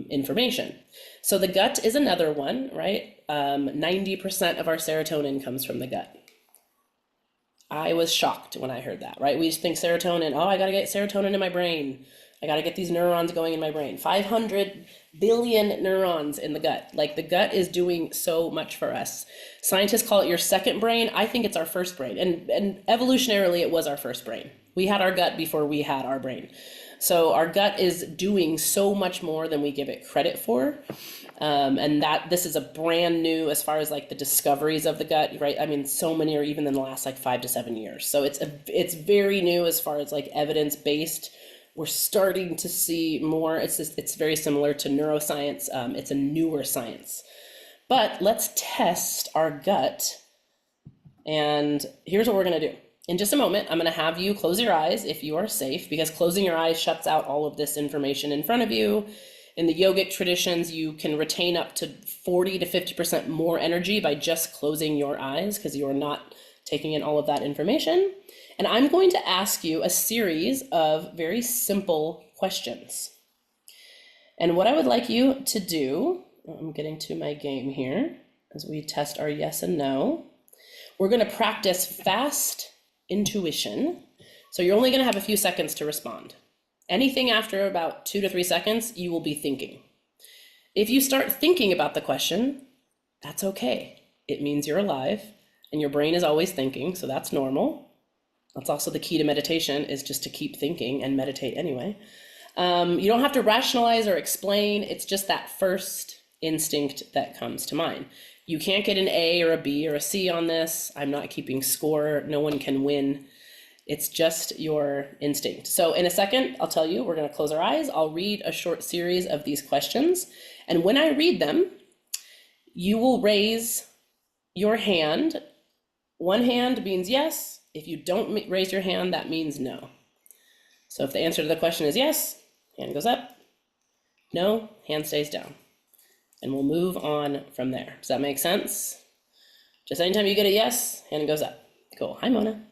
information. So the gut is another one, right? 90% of our serotonin comes from the gut. I was shocked when I heard that, right? We just think serotonin, oh, I gotta get serotonin in my brain. I gotta get these neurons going in my brain. 500 billion neurons in the gut. Like, the gut is doing so much for us. Scientists call it your second brain. I think it's our first brain. And evolutionarily, it was our first brain. We had our gut before we had our brain. So our gut is doing so much more than we give it credit for. And that this is a brand new, as far as like the discoveries of the gut, right? I mean, so many are even in the last like 5 to 7 years. So it's very new as far as like evidence-based. We're starting to see more. It's very similar to neuroscience. It's a newer science. But let's test our gut. And here's what we're going to do. In just a moment, I'm going to have you close your eyes if you are safe, because closing your eyes shuts out all of this information in front of you. In the yogic traditions, you can retain up to 40 to 50% more energy by just closing your eyes, because you are not taking in all of that information. And I'm going to ask you a series of very simple questions. And what I would like you to do, I'm getting to my game here as we test our yes and no. We're going to practice fast intuition. So you're only going to have a few seconds to respond. Anything after about 2 to 3 seconds, you will be thinking. If you start thinking about the question, that's okay. It means you're alive and your brain is always thinking, so that's normal. That's also the key to meditation, is just to keep thinking and meditate anyway. You don't have to rationalize or explain. It's just that first instinct that comes to mind. You can't get an A or a B or a C on this. I'm not keeping score. No one can win. It's just your instinct. So in a second, I'll tell you, we're going to close our eyes. I'll read a short series of these questions. And when I read them, you will raise your hand. One hand means yes. If you don't raise your hand, that means no. So if the answer to the question is yes, hand goes up. No, hand stays down. And we'll move on from there. Does that make sense? Just anytime you get a yes, hand goes up. Cool. Hi, Mona.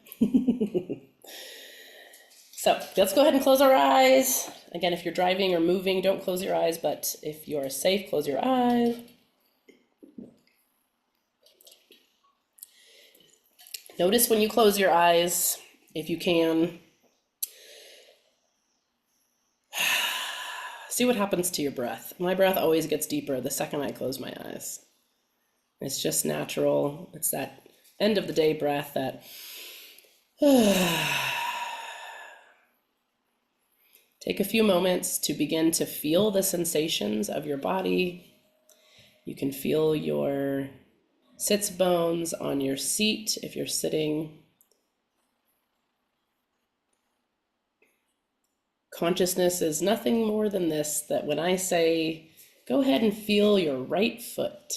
So let's go ahead and close our eyes. Again, if you're driving or moving, don't close your eyes. But if you are safe, close your eyes. Notice when you close your eyes, if you can, see what happens to your breath. My breath always gets deeper the second I close my eyes. It's just natural. It's that end of the day breath that take a few moments to begin to feel the sensations of your body. You can feel your sits bones on your seat if you're sitting. Consciousness is nothing more than this, that when I say, go ahead and feel your right foot,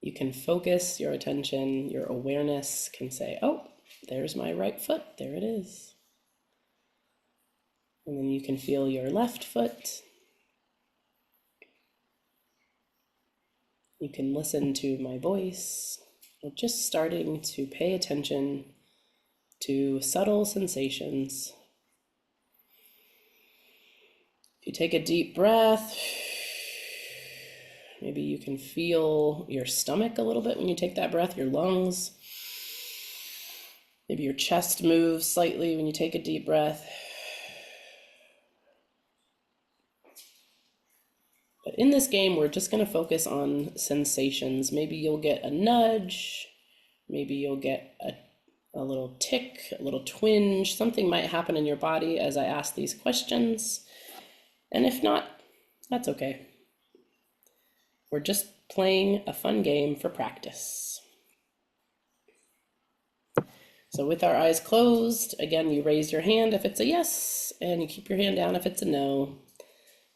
You can focus your attention, your awareness can say, oh, there's my right foot, there it is. And then you can feel your left foot. You can listen to my voice. We're just starting to pay attention to subtle sensations. If you take a deep breath, maybe you can feel your stomach a little bit when you take that breath, your lungs. Maybe your chest moves slightly when you take a deep breath. But in this game, we're just going to focus on sensations. Maybe you'll get a nudge. Maybe you'll get a little tick, a little twinge. Something might happen in your body as I ask these questions. And if not, that's okay. We're just playing a fun game for practice. So with our eyes closed, again, you raise your hand if it's a yes, and you keep your hand down if it's a no.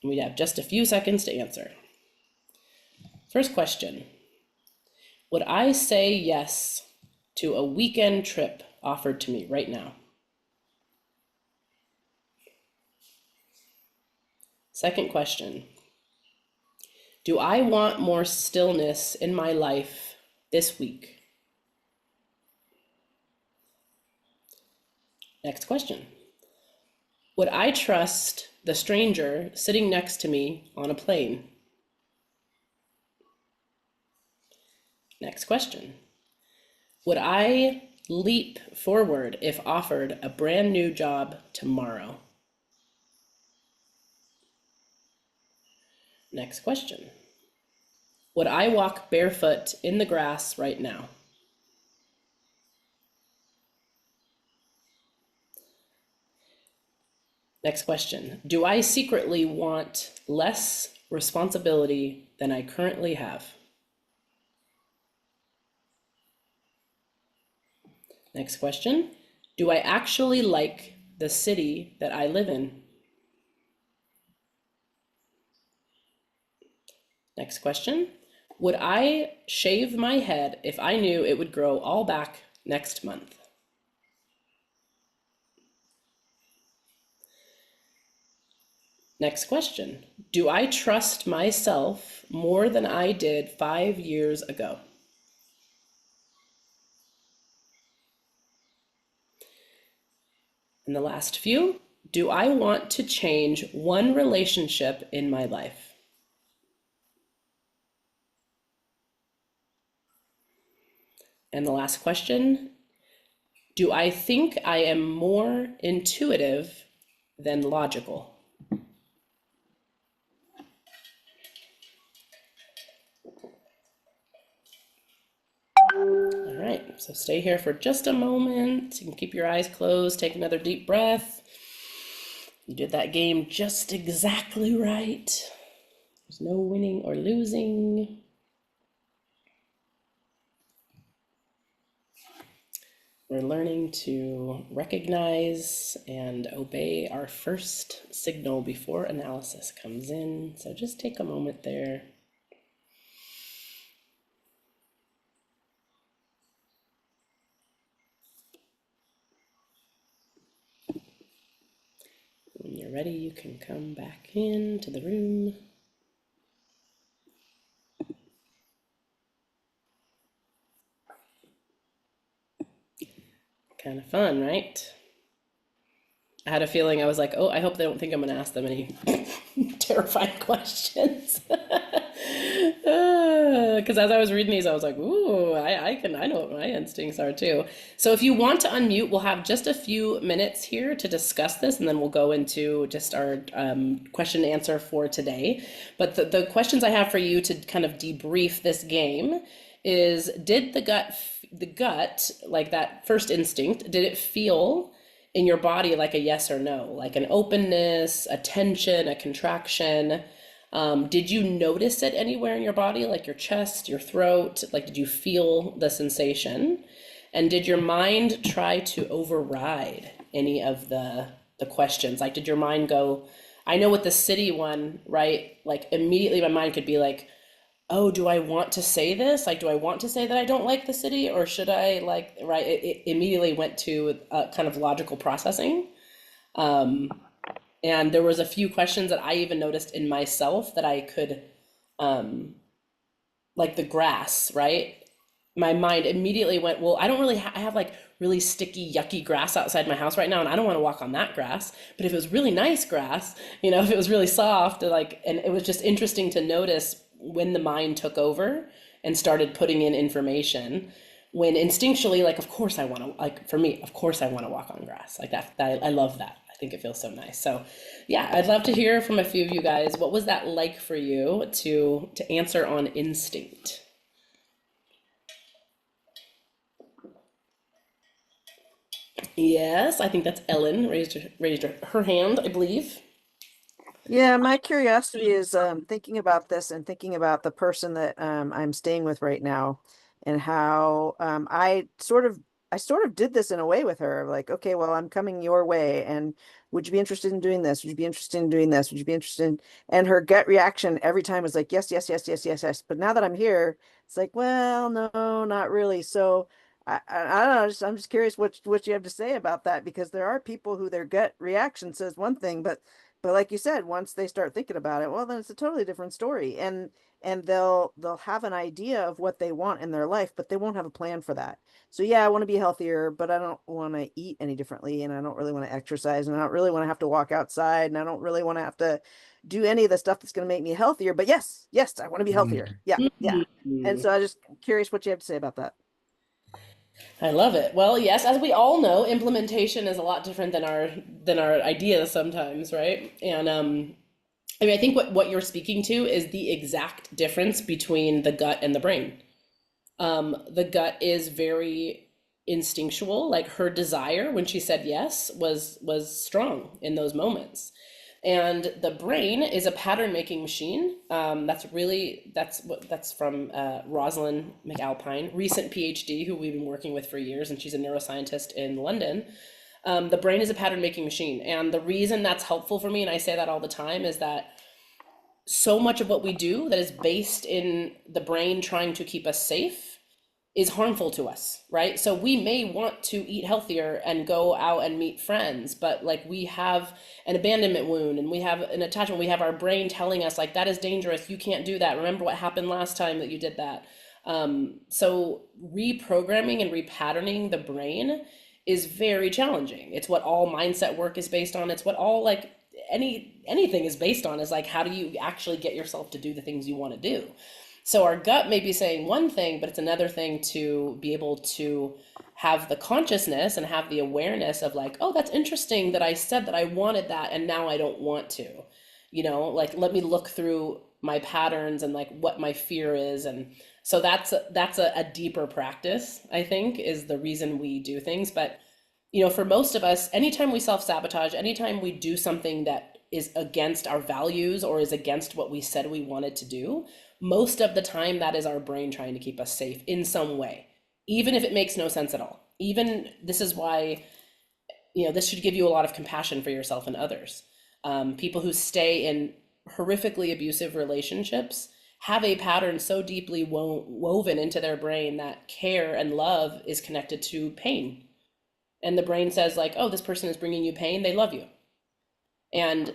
And we have just a few seconds to answer. First question. Would I say yes to a weekend trip offered to me right now? Second question. Do I want more stillness in my life this week? Next question. Would I trust the stranger sitting next to me on a plane? Next question. Would I leap forward if offered a brand new job tomorrow? Next question. Would I walk barefoot in the grass right now? Next question. Do I secretly want less responsibility than I currently have? Next question. Do I actually like the city that I live in? Next question. Would I shave my head if I knew it would grow all back next month? Next question. Do I trust myself more than I did 5 years ago? And the last few. Do I want to change one relationship in my life? And the last question. Do I think I am more intuitive than logical? All right, so stay here for just a moment. You can keep your eyes closed, take another deep breath. You did that game just exactly right. There's no winning or losing. We're learning to recognize and obey our first signal before analysis comes in. So just take a moment there. When you're ready, you can come back into the room. Kind of fun, right? I had a feeling I was like, oh, I hope they don't think I'm going to ask them any terrifying questions. Because as I was reading these, I was like, ooh, I know what my instincts are too. So if you want to unmute, we'll have just a few minutes here to discuss this, and then we'll go into just our question and answer for today. But the questions I have for you to kind of debrief this game is, did the gut, like that first instinct, did it feel in your body like a yes or no, like an openness, a tension, a contraction? Did you notice it anywhere in your body, like your chest, your throat? Like, did you feel the sensation? And did your mind try to override any of the questions? Like, did your mind go, I know with the city one, right? Like immediately my mind could be like, oh, do I want to say this? Like, do I want to say that I don't like the city, or should I like, right? It immediately went to kind of logical processing. Um, and there was a few questions that I even noticed in myself that I could, like the grass, right? My mind immediately went, well, I don't really I have like really sticky, yucky grass outside my house right now, and I don't want to walk on that grass. But if it was really nice grass, if it was really soft, like, and it was just interesting to notice when the mind took over and started putting in information. When instinctually, like, of course I want to, like, for me, of course I want to walk on grass, like that I love that. I think it feels so nice. So yeah, I'd love to hear from a few of you guys. What was that like for you to answer on instinct? Yes, I think that's Ellen raised her hand, I believe. Yeah, my curiosity is thinking about this and thinking about the person that I'm staying with right now, and how I sort of did this in a way with her, like, okay, well, I'm coming your way, and would you be interested in doing this? Would you be interested in doing this? Would you be interested in... And her gut reaction every time was like, yes, yes, yes, yes, yes, yes. But now that I'm here, it's like, well, no, not really. So I don't know. I'm just curious what you have to say about that, because there are people who their gut reaction says one thing, but like you said, once they start thinking about it, well, then it's a totally different story. And they'll have an idea of what they want in their life, but they won't have a plan for that. So yeah, I want to be healthier, but I don't want to eat any differently, and I don't really want to exercise, and I don't really want to have to walk outside, and I don't really want to have to do any of the stuff that's going to make me healthier. But yes, yes, I want to be healthier. Yeah, yeah. And Mhm. so I just curious what you have to say about that. I love it. Well, yes, as we all know, implementation is a lot different than our ideas sometimes, right? And I mean, I think what you're speaking to is the exact difference between the gut and the brain. The gut is very instinctual, like her desire when she said yes was strong in those moments. And the brain is a pattern making machine. That's from Rosalind McAlpine, recent PhD, who we've been working with for years, and she's a neuroscientist in London. The brain is a pattern making machine, and the reason that's helpful for me, and I say that all the time, is that so much of what we do that is based in the brain trying to keep us safe is harmful to us, right? So we may want to eat healthier and go out and meet friends, but like we have an abandonment wound and we have an attachment, we have our brain telling us like that is dangerous, you can't do that. Remember what happened last time that you did that. So reprogramming and repatterning the brain is very challenging. It's what all mindset work is based on. It's what all like anything is based on, is like how do you actually get yourself to do the things you want to do. So our gut may be saying one thing, but it's another thing to be able to have the consciousness and have the awareness of like, oh, that's interesting that I said that I wanted that and now I don't want to. Like let me look through my patterns and like what my fear is. And so that's a deeper practice, I think, is the reason we do things. But for most of us, anytime we self-sabotage, anytime we do something that is against our values or is against what we said we wanted to do, most of the time that is our brain trying to keep us safe in some way, even if it makes no sense at all. Even this is why, this should give you a lot of compassion for yourself and others. People who stay in horrifically abusive relationships have a pattern so deeply woven into their brain that care and love is connected to pain. And the brain says like, oh, this person is bringing you pain, they love you. And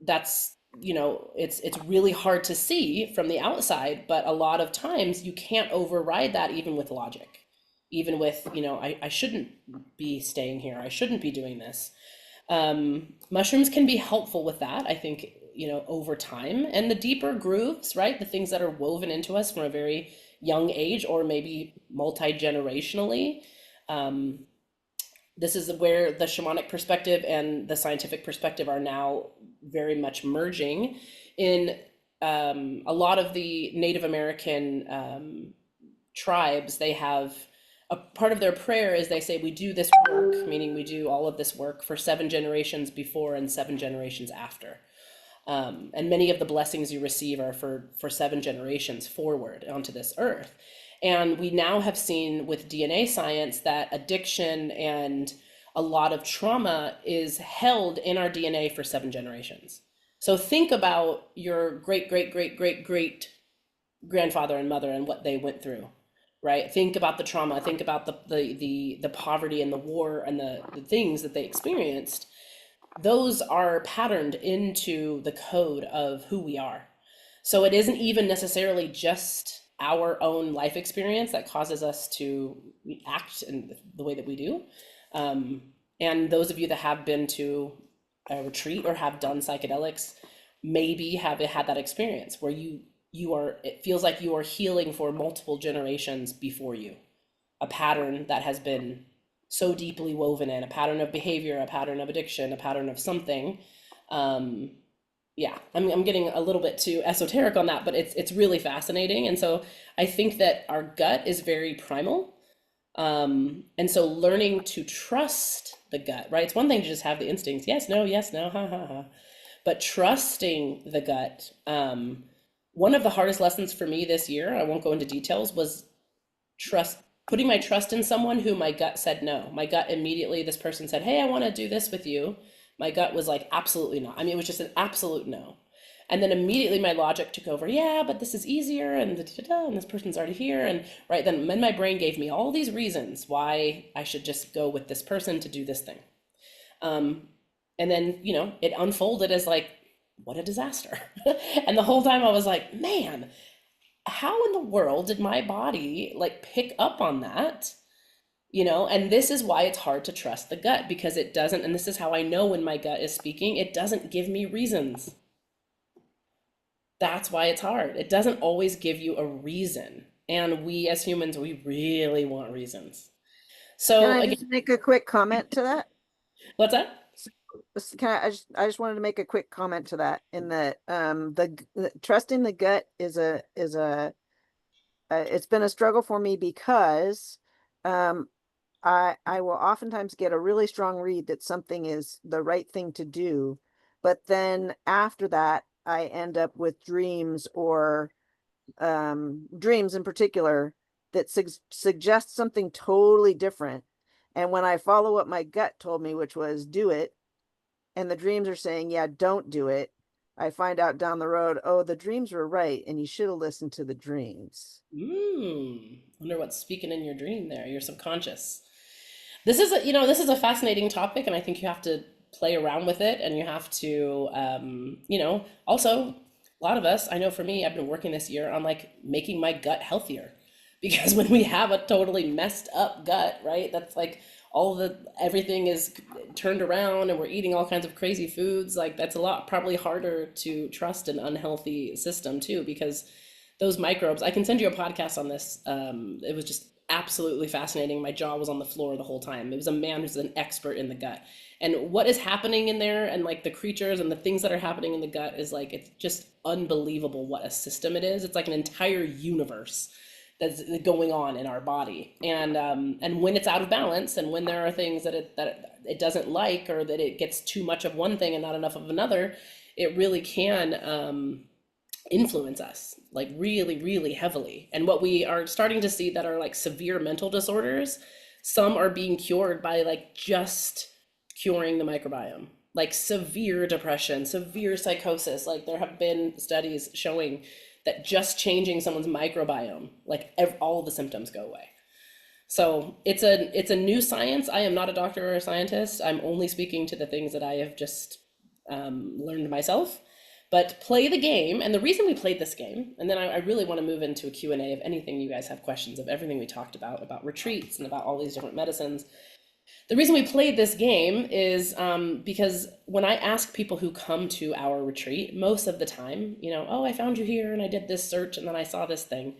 that's, it's really hard to see from the outside, but a lot of times you can't override that even with logic, even with, I shouldn't be staying here, I shouldn't be doing this. Mushrooms can be helpful with that, I think, over time. And the deeper grooves, right, the things that are woven into us from a very young age or maybe multi-generationally, this is where the shamanic perspective and the scientific perspective are now very much merging. In a lot of the Native American tribes, they have a part of their prayer is they say, we do this work, meaning we do all of this work for 7 generations before and 7 generations after. And many of the blessings you receive are for 7 generations forward onto this earth. And we now have seen with DNA science that addiction and a lot of trauma is held in our DNA for 7 generations. So think about your great, great, great, great, great grandfather and mother and what they went through, right? Think about the trauma, think about the poverty and the war and the things that they experienced. Those are patterned into the code of who we are. So it isn't even necessarily just our own life experience that causes us to act in the way that we do. And those of you that have been to a retreat or have done psychedelics maybe have had that experience where you are, it feels like you are healing for multiple generations before you, a pattern that has been so deeply woven in, a pattern of behavior, a pattern of addiction, a pattern of something. Yeah, I'm getting a little bit too esoteric on that, but it's really fascinating. And so I think that our gut is very primal. And so learning to trust the gut, right? It's one thing to just have the instincts, yes, no, ha ha ha. But trusting the gut. One of the hardest lessons for me this year, I won't go into details, was putting my trust in someone who my gut said no. My gut immediately, this person said, hey, I want to do this with you. My gut was like, absolutely not. I mean, it was just an absolute no. And then immediately my logic took over. Yeah, but this is easier, and and this person's already here. And right then my brain gave me all these reasons why I should just go with this person to do this thing. And then, it unfolded as like, what a disaster. And the whole time I was like, man, how in the world did my body like pick up on that? And this is why it's hard to trust the gut, because it doesn't, and this is how I know when my gut is speaking, it doesn't give me reasons. That's why it's hard. It doesn't always give you a reason. And we as humans, we really want reasons. So Can I again, just make a quick comment to that? what's that? I just wanted to make a quick comment to that, in that trusting the gut is it's been a struggle for me, because I will oftentimes get a really strong read that something is the right thing to do, but then after that I end up with dreams, or dreams in particular, that suggest something totally different. And when I follow what my gut told me, which was do it, and the dreams are saying, yeah, don't do it, I find out down the road, oh, the dreams were right, and you should have listened to the dreams. Wonder what's speaking in your dream there, your subconscious. This is a fascinating topic, and I think you have to play around with it, and you have to, also, a lot of us, I know for me, I've been working this year on like making my gut healthier, because when we have a totally messed up gut, right, that's like everything is turned around and we're eating all kinds of crazy foods, like that's a lot probably harder to trust an unhealthy system too, because those microbes, I can send you a podcast on this. It was just absolutely fascinating. My jaw was on the floor the whole time. It was a man who's an expert in the gut, and what is happening in there, and like the creatures and the things that are happening in the gut is like, it's just unbelievable what a system it is. It's like an entire universe that's going on in our body. And when it's out of balance, and when there are things that it doesn't like, or that it gets too much of one thing and not enough of another, it really can influence us like really, really heavily. And what we are starting to see that are like severe mental disorders, some are being cured by like just curing the microbiome, like severe depression, severe psychosis. Like there have been studies showing that just changing someone's microbiome, like all the symptoms go away. So it's a new science. I am not a doctor or a scientist. I'm only speaking to the things that I have just learned myself. But play the game. And the reason we played this game, and then I really want to move into a Q&A of anything you guys have questions of, everything we talked about retreats and about all these different medicines. The reason we played this game is because when I ask people who come to our retreat, most of the time, oh, I found you here and I did this search and then I saw this thing.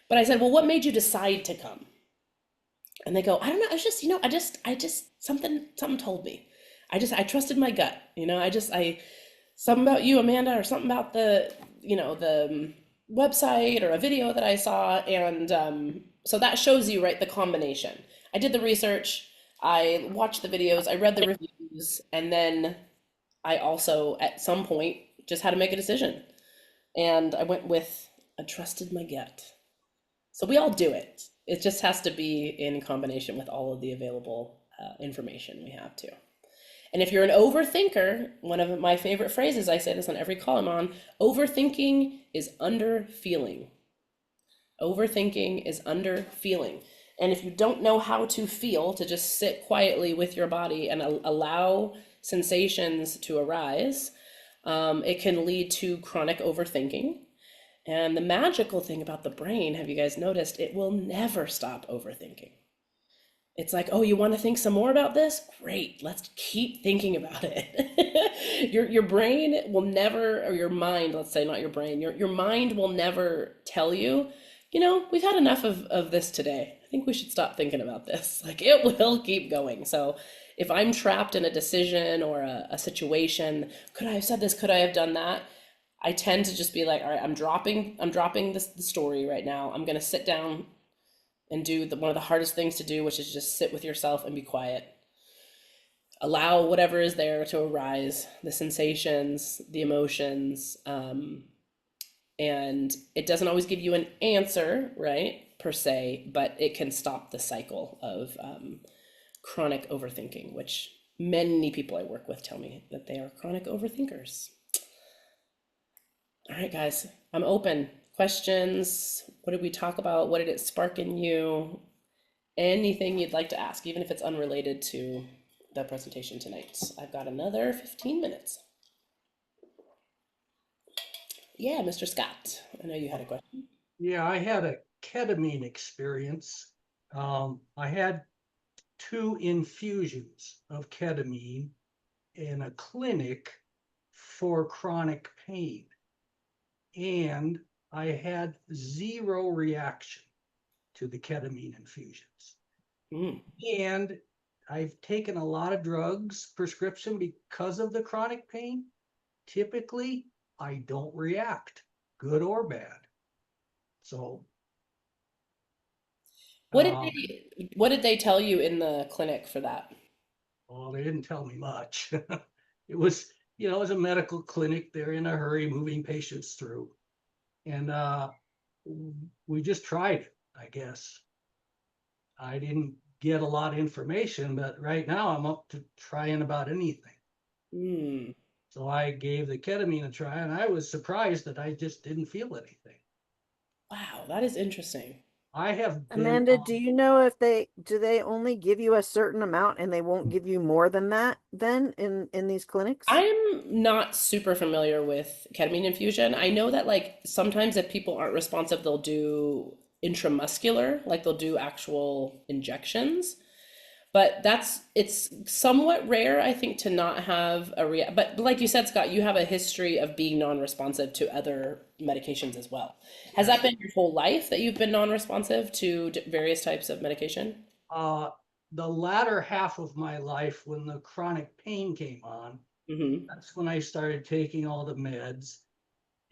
But I said, well, what made you decide to come? And they go, I don't know. It's just, I just, something told me. I trusted my gut. Something about you, Amanda, or something about the website or a video that I saw. And so that shows you, right, the combination. I did the research. I watched the videos, I read the reviews, and then I also, at some point, just had to make a decision. And I went with, I trusted my gut. So we all do it. It just has to be in combination with all of the available information we have too. And if you're an overthinker, one of my favorite phrases, I say this on every call I'm on, overthinking is under feeling. Overthinking is under feeling. And if you don't know how to feel, to just sit quietly with your body and allow sensations to arise, it can lead to chronic overthinking. And the magical thing about the brain, have you guys noticed, it will never stop overthinking. It's like, oh, you want to think some more about this? Great, let's keep thinking about it. Your brain will never, or your mind, let's say, not your brain, your mind will never tell you, we've had enough of this today. I think we should stop thinking about this. Like, it will keep going. So if I'm trapped in a decision or a situation, could I have said this? Could I have done that? I tend to just be like, all right, I'm dropping the story right now. I'm gonna sit down and do one of the hardest things to do, which is just sit with yourself and be quiet. Allow whatever is there to arise, the sensations, the emotions, and it doesn't always give you an answer, right, per se, but it can stop the cycle of chronic overthinking, which many people I work with tell me that they are chronic overthinkers. All right, guys, I'm open. Questions? What did we talk about? What did it spark in you? Anything you'd like to ask, even if it's unrelated to the presentation tonight. I've got another 15 minutes. Yeah, Mr. Scott, I know you had a question. Yeah, I had a ketamine experience. I had 2 infusions of ketamine in a clinic for chronic pain. And I had 0 reaction to the ketamine infusions. Mm. And I've taken a lot of drugs, prescription, because of the chronic pain. Typically, I don't react, good or bad. So, What did they tell you in the clinic for that? well, they didn't tell me much. It was, it was a medical clinic. They're in a hurry moving patients through. And we just tried it, I guess. I didn't get a lot of information, but right now I'm up to trying about anything. Mm. So I gave the ketamine a try, and I was surprised that I just didn't feel anything. Wow, that is interesting. I have been Amanda, do you know if they only give you a certain amount and they won't give you more than that then in these clinics? I'm not super familiar with ketamine infusion. I know that like sometimes if people aren't responsive, they'll do intramuscular, like they'll do actual injections. But it's somewhat rare, I think, to not have but like you said, Scott, you have a history of being non-responsive to other medications as well. Has that been your whole life that you've been non-responsive to various types of medication? The latter half of my life, when the chronic pain came on, Mm-hmm. that's when I started taking all the meds.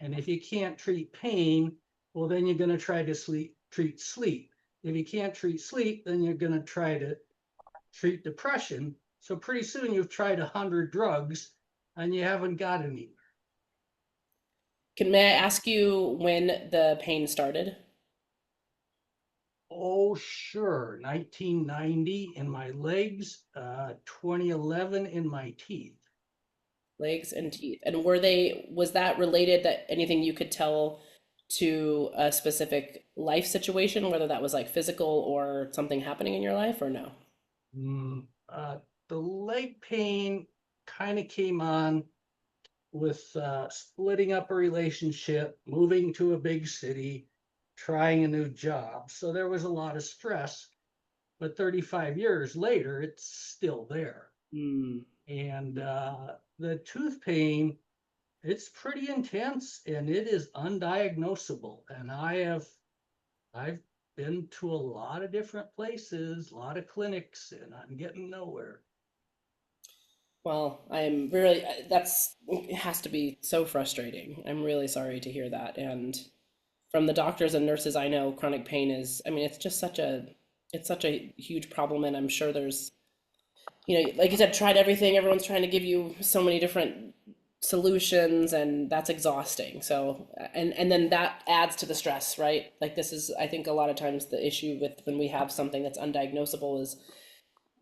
And if you can't treat pain, well, then you're going to try to treat sleep. If you can't treat sleep, then you're going to try to treat depression. So pretty soon you've tried 100 drugs and you haven't got anywhere. May I ask you when the pain started? Oh, sure. 1990 in my legs, 2011 in my teeth. Legs and teeth. And was that related, that anything you could tell to a specific life situation, whether that was like physical or something happening in your life, or no? The leg pain kind of came on with splitting up a relationship, moving to a big city, trying a new job. So there was a lot of stress, but 35 years later, it's still there. Mm. And the tooth pain, it's pretty intense and it is undiagnosable. And I've been to a lot of different places, a lot of clinics, and I'm getting nowhere. Well, I'm really, it has to be so frustrating. I'm really sorry to hear that. And from the doctors and nurses I know, chronic pain is, I mean, it's such a huge problem. And I'm sure there's, like you said, tried everything. Everyone's trying to give you so many different solutions, and that's exhausting. So, and then that adds to the stress, right? Like this is, I think a lot of times the issue with when we have something that's undiagnosable is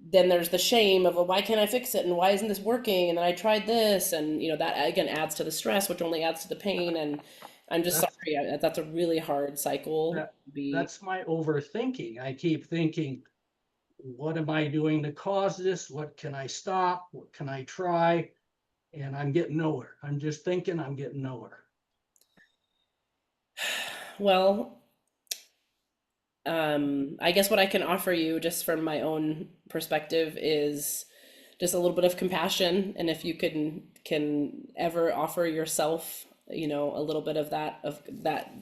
then there's the shame of, well, why can't I fix it? And why isn't this working? And then I tried this, and that again adds to the stress, which only adds to the pain. And I'm just That's sorry. That's a really hard cycle that to be. that's my overthinking. I keep thinking, what am I doing to cause this? What can I stop? What can I try? And I'm getting nowhere. I'm just thinking, I'm getting nowhere. Well, I guess what I can offer you just from my own perspective is just a little bit of compassion. And if you can ever offer yourself, a little bit of that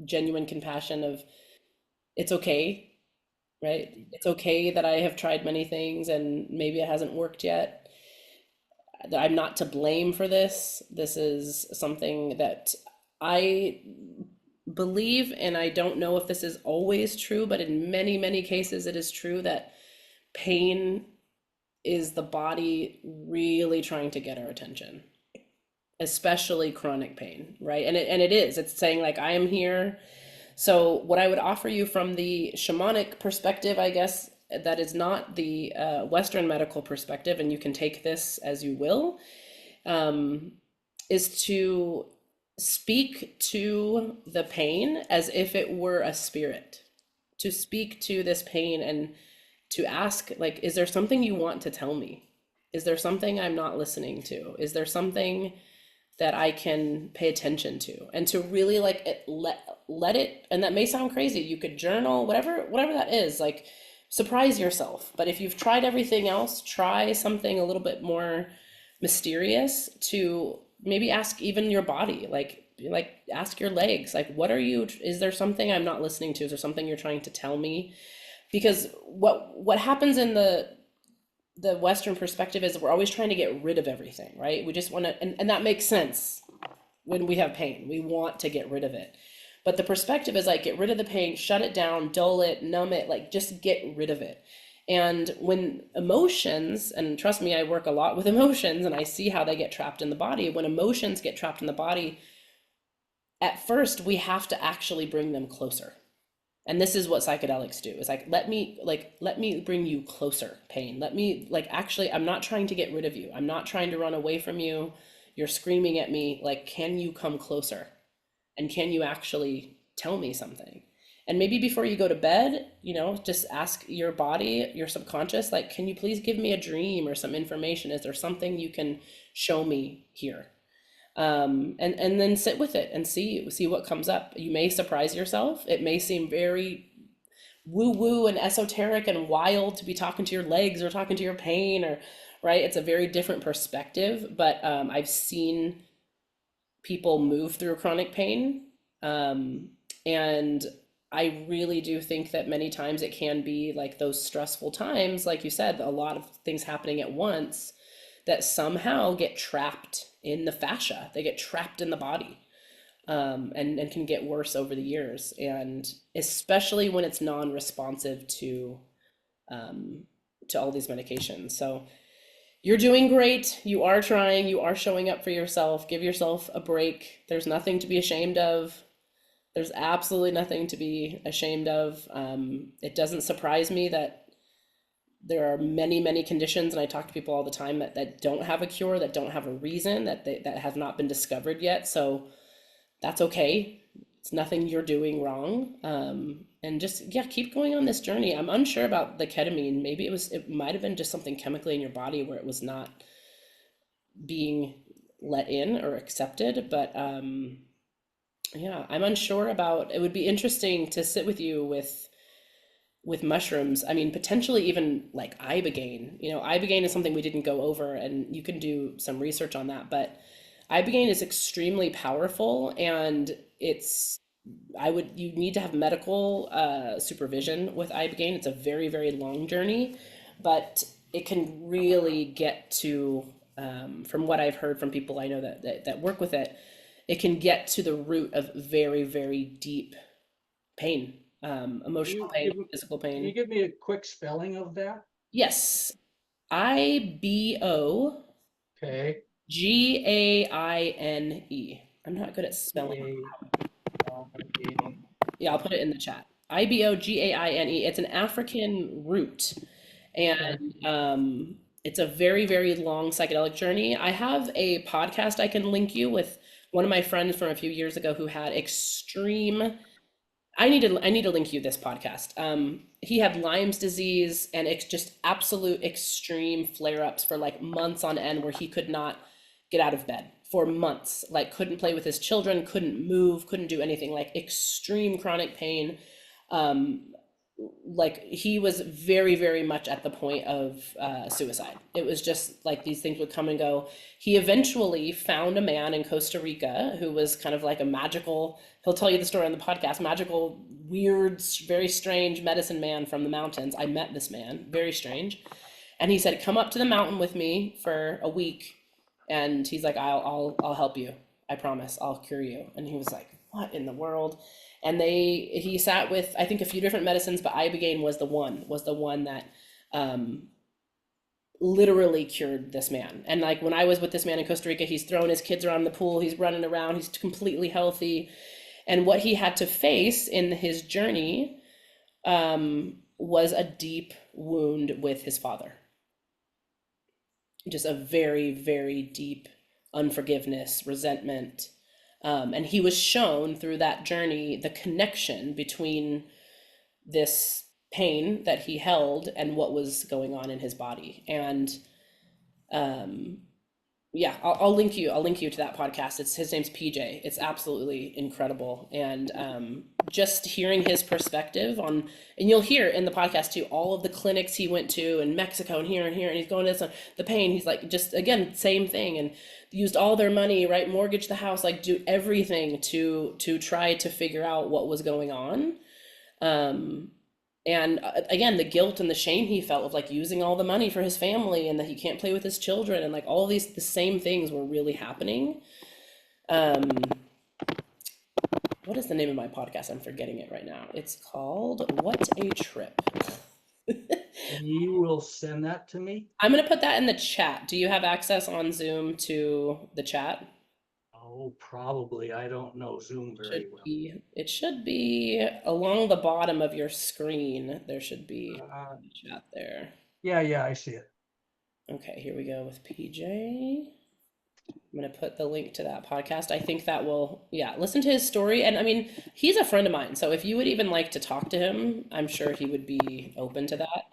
genuine compassion of it's okay, right? It's okay that I have tried many things and maybe it hasn't worked yet. I'm not to blame for this. This is something that I believe, and I don't know if this is always true, but in many, many cases, it is true that pain is the body really trying to get our attention, especially chronic pain, right? And it is. It's saying like, I am here. So what I would offer you from the shamanic perspective, I guess, that is not the Western medical perspective, and you can take this as you will, is to speak to the pain as if it were a spirit, to speak to this pain and to ask, like, is there something you want to tell me? Is there something I'm not listening to? Is there something that I can pay attention to? And to really like let it, and that may sound crazy, you could journal, whatever that is, like surprise yourself. But if you've tried everything else, try something a little bit more mysterious, to maybe ask even your body, like ask your legs, like, is there something I'm not listening to? Is there something you're trying to tell me? Because what happens in the Western perspective is we're always trying to get rid of everything, right? We just want to, and that makes sense. When we have pain, we want to get rid of it. But the perspective is like, get rid of the pain, shut it down, dull it, numb it, like just get rid of it. And when emotions, and trust me, I work a lot with emotions and I see how they get trapped in the body. When emotions get trapped in the body, at first we have to actually bring them closer. And this is what psychedelics do. Is like, let me bring you closer, pain. Let me, like, actually, I'm not trying to get rid of you. I'm not trying to run away from you. You're screaming at me. Like, can you come closer? And can you actually tell me something? And maybe before you go to bed, just ask your body, your subconscious, like, can you please give me a dream or some information? Is there something you can show me here? And then sit with it and see what comes up. You may surprise yourself. It may seem very woo-woo and esoteric and wild to be talking to your legs or talking to your pain, or right. It's a very different perspective, but I've seen people move through chronic pain. And I really do think that many times it can be like those stressful times, like you said, a lot of things happening at once that somehow get trapped in the fascia. They get trapped in the body, and can get worse over the years. And especially when it's non-responsive to all these medications. So you're doing great. You are trying, you are showing up for yourself. Give yourself a break. There's nothing to be ashamed of. There's absolutely nothing to be ashamed of. It doesn't surprise me that there are many, many conditions, and I talk to people all the time that don't have a cure, that don't have a reason, that have not been discovered yet. So that's okay. It's nothing you're doing wrong. And just, yeah, keep going on this journey. I'm unsure about the ketamine. Maybe it might have been just something chemically in your body where it was not being let in or accepted. But yeah, I'm unsure about, it would be interesting to sit with you with mushrooms. I mean, potentially even like ibogaine. Ibogaine is something we didn't go over, and you can do some research on that. But ibogaine is extremely powerful, and you need to have medical supervision with ibogaine. It's a very, very long journey, but it can really get to, from what I've heard from people I know that work with it, it can get to the root of very, very deep pain. Emotional pain, physical Can you pain. give me a quick spelling of that? Yes. IBO Okay. GAINE. I'm not good at spelling. Yeah, I'll put it in the chat. IBOGAINE. It's an African root. And it's a very, very long psychedelic journey. I have a podcast I can link you with one of my friends from a few years ago who had extreme, I need to link you this podcast. He had Lyme's disease and it's just absolute extreme flare-ups for like months on end where he could not get out of bed for months, like couldn't play with his children, couldn't move, couldn't do anything, like extreme chronic pain. Um, like he was very, very much at the point of suicide. It was just like these things would come and go. He eventually found a man in Costa Rica who was kind of like a magical, he'll tell you the story on the podcast, magical, weird, very strange medicine man from the mountains. I met this man, very strange. And he said, come up to the mountain with me for a week. And he's like, I'll help you. I promise, I'll cure you. And he was like, what in the world? And he sat with, I think, a few different medicines, but ibogaine was the one that literally cured this man. And like when I was with this man in Costa Rica, he's throwing his kids around the pool, he's running around, he's completely healthy. And what he had to face in his journey was a deep wound with his father. Just a very, very deep unforgiveness, resentment. And he was shown through that journey the connection between this pain that he held and what was going on in his body. And yeah, I'll link you. I'll link you to that podcast. His name's PJ. It's absolutely incredible. And just hearing his perspective on, and you'll hear in the podcast too, all of the clinics he went to in Mexico and here, and he's going to this, the pain. He's like, just again, same thing, and used all their money, right? Mortgage the house, like do everything to try to figure out what was going on. And again, the guilt and the shame he felt of like using all the money for his family and that he can't play with his children and like all these, the same things were really happening. What is the name of my podcast? I'm forgetting it right now. It's called What a Trip. You will send that to me? I'm going to put that in the chat. Do you have access on Zoom to the chat? Oh, probably. I don't know Zoom very well. It should be along the bottom of your screen. There should be a chat there. Yeah, I see it. Okay, here we go with PJ. I'm going to put the link to that podcast. I think that will, yeah, listen to his story. And I mean, he's a friend of mine. So if you would even like to talk to him, I'm sure he would be open to that.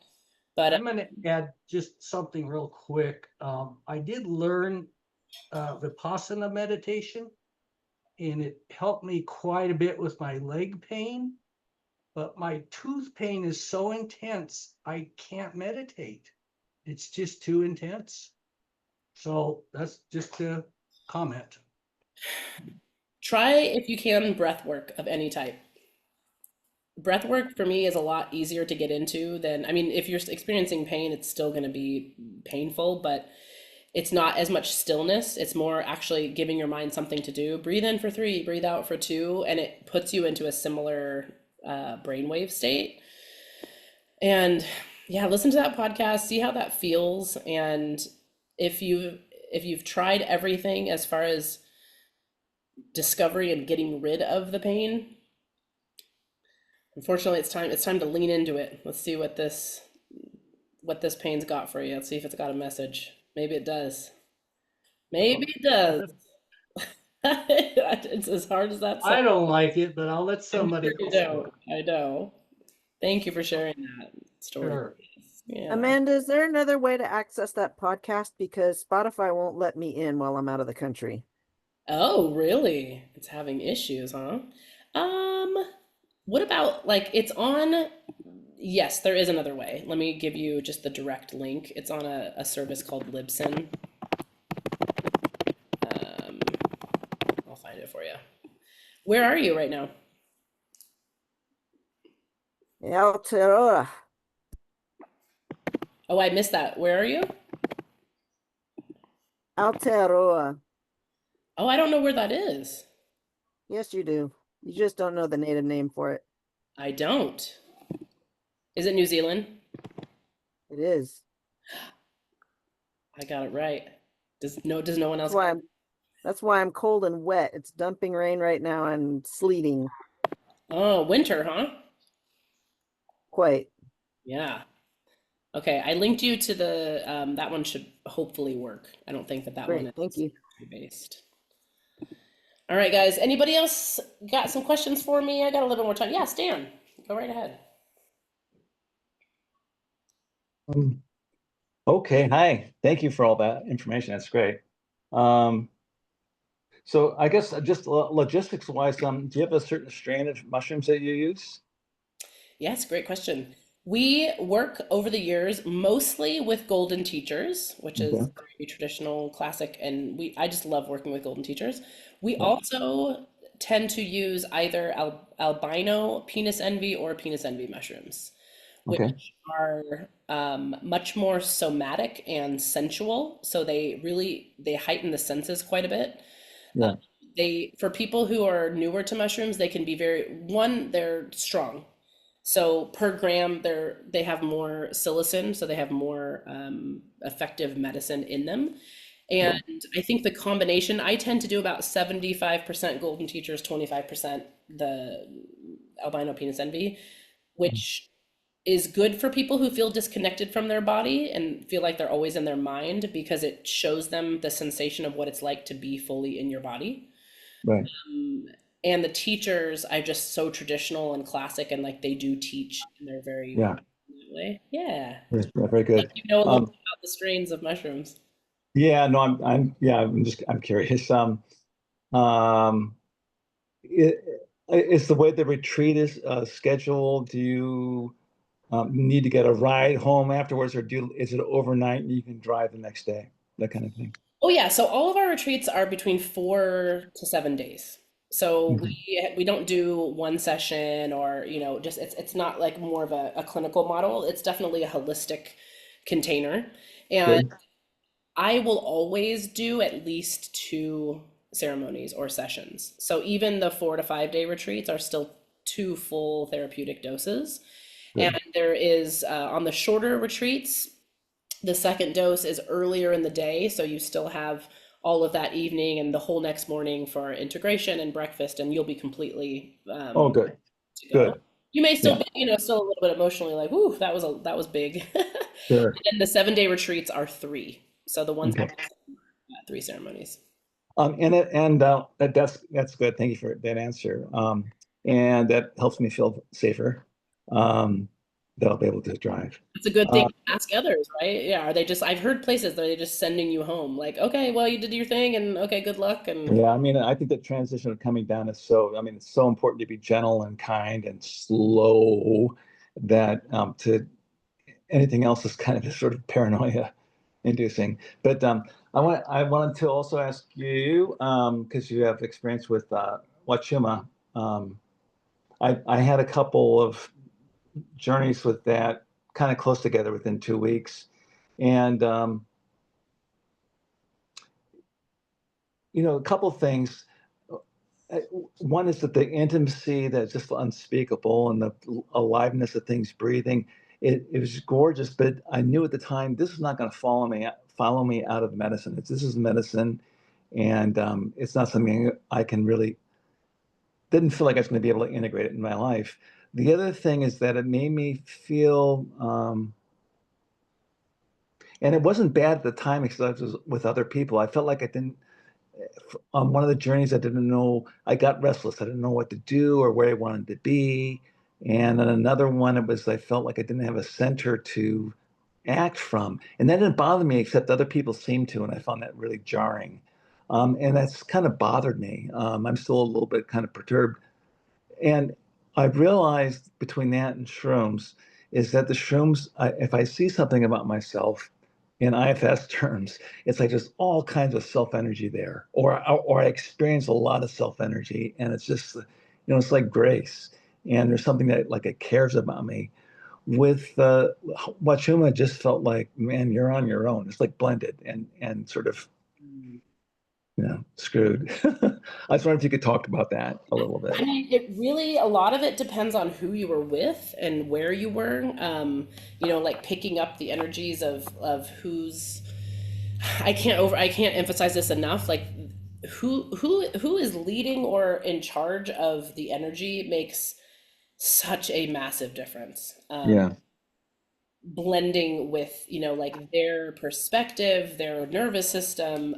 But I'm going to add just something real quick. I did learn Vipassana meditation, and it helped me quite a bit with my leg pain. But my tooth pain is so intense, I can't meditate. It's just too intense. So that's just a comment. try, if you can, breath work of any type. Breath work for me is a lot easier to get into than, I mean, if you're experiencing pain, it's still going to be painful, but it's not as much stillness. It's more actually giving your mind something to do. Breathe in for 3, breathe out for 2, and it puts you into a similar brainwave state. And yeah, listen to that podcast, see how that feels. And if you've tried everything as far as discovery and getting rid of the pain, unfortunately, it's time to lean into it. Let's see what this pain's got for you. Let's see if it's got a message. Maybe it does. Maybe it does. It's as hard as that I sounds. don't like it, but I'll let somebody You else don't. do it. I know. Thank you for sharing that story. Sure. Yeah. Amanda, is there another way to access that podcast? Because Spotify won't let me in while I'm out of the country. Oh, really? It's having issues, huh? What about like it's on? Yes, there is another way. Let me give you just the direct link. It's on a service called Libsyn. I'll find it for you. Where are you right now? Aotearoa. Oh, I missed that. Where are you? Aotearoa. Oh, I don't know where that is. Yes, you do. You just don't know the native name for it. I don't. Is it New Zealand? It is. I got it right. Does no one else? That's why I'm cold and wet. It's dumping rain right now and sleeting. Oh, winter, huh? Quite. Yeah. Okay, I linked you to the that one should hopefully work. I don't think that Great. one is Thank you. based. All right, guys. Anybody else got some questions for me? I got a little bit more time. Yeah, Stan, go right ahead. Um, okay, hi. Thank you for all that information. That's great. Um, so I guess just logistics wise, do you have a certain strain of mushrooms that you use? Yes, great question. We work over the years mostly with golden teachers, which is Okay. very traditional, classic, and I just love working with golden teachers. We Yeah. also tend to use either albino penis envy or penis envy mushrooms, Okay. which are much more somatic and sensual. So they heighten the senses quite a bit. Yeah. For people who are newer to mushrooms, they can be they're strong. So per gram, they have more psilocin, so they have more effective medicine in them. Yeah. And I think the combination, I tend to do about 75% golden teachers, 25% the albino penis envy, which is good for people who feel disconnected from their body and feel like they're always in their mind because it shows them the sensation of what it's like to be fully in your body. Right. And the teachers are just so traditional and classic and like they do teach and they're very Yeah. that way. Yeah. Yeah, very Like good. you know a little bit Um, about the strains of mushrooms. yeah, no, yeah, I'm curious. Um, it, is the way the retreat is scheduled? Do you need to get a ride home afterwards, or is it overnight and you can drive the next day? That kind of thing. Oh yeah, so all of our retreats are between 4 to 7 days. So Okay. we don't do one session or just it's not like more of a clinical model. It's definitely a holistic container. And Good. I will always do at least two ceremonies or sessions. So even the 4 to 5 day retreats are still two full therapeutic doses. And Good. there is on the shorter retreats, the second dose is earlier in the day, so you still have all of that evening and the whole next morning for integration and breakfast, and you'll be completely Oh, good. to go. Good. You may still Yeah. be, still a little bit emotionally like, "Whoo, that was big." Sure. And then the 7 day retreats are three, so the ones Okay. that have three ceremonies. That's good. Thank you for that answer. And that helps me feel safer. Um, that I'll be able to drive. It's a good thing Uh, to ask others, right? Yeah, are they just, I've heard places that they're just sending you home, like, okay, well, you did your thing, and okay, good luck, and yeah, I mean, I think the transition of coming down is so, I mean, it's so important to be gentle and kind and slow that to anything else is kind of sort of paranoia inducing. But I wanted to also ask you, because you have experience with Wachuma. Um, I had a couple of journeys with that kind of close together within 2 weeks. And, a couple of things. Uh, One is that the intimacy that's just unspeakable and the aliveness of things breathing. It was gorgeous, but I knew at the time this is not going to follow me out of medicine. This is medicine, and it's not something I can really didn't feel like I was going to be able to integrate it in my life. The other thing is that it made me feel, and it wasn't bad at the time because I was with other people. I felt like I didn't on one of the journeys, I didn't know, I got restless. I didn't know what to do or where I wanted to be. And on another one, I felt like I didn't have a center to act from. And that didn't bother me, except other people seemed to. And I found that really jarring. And that's kind of bothered me. I'm still a little bit kind of perturbed. And I've realized between that and shrooms is that the shrooms, if I see something about myself in IFS terms, it's like there's all kinds of self energy there, or I experience a lot of self energy, and it's just, it's like grace, and there's something that like it cares about me. With Wachuma, it just felt like, man, you're on your own. It's like blended and sort of, screwed. I was wondering if you could talk about that a little bit. I mean, a lot of it depends on who you were with and where you were. Like picking up the energies of who's. I can't emphasize this enough. Like, who is leading or in charge of the energy makes such a massive difference. Yeah. Blending with like their perspective, their nervous system,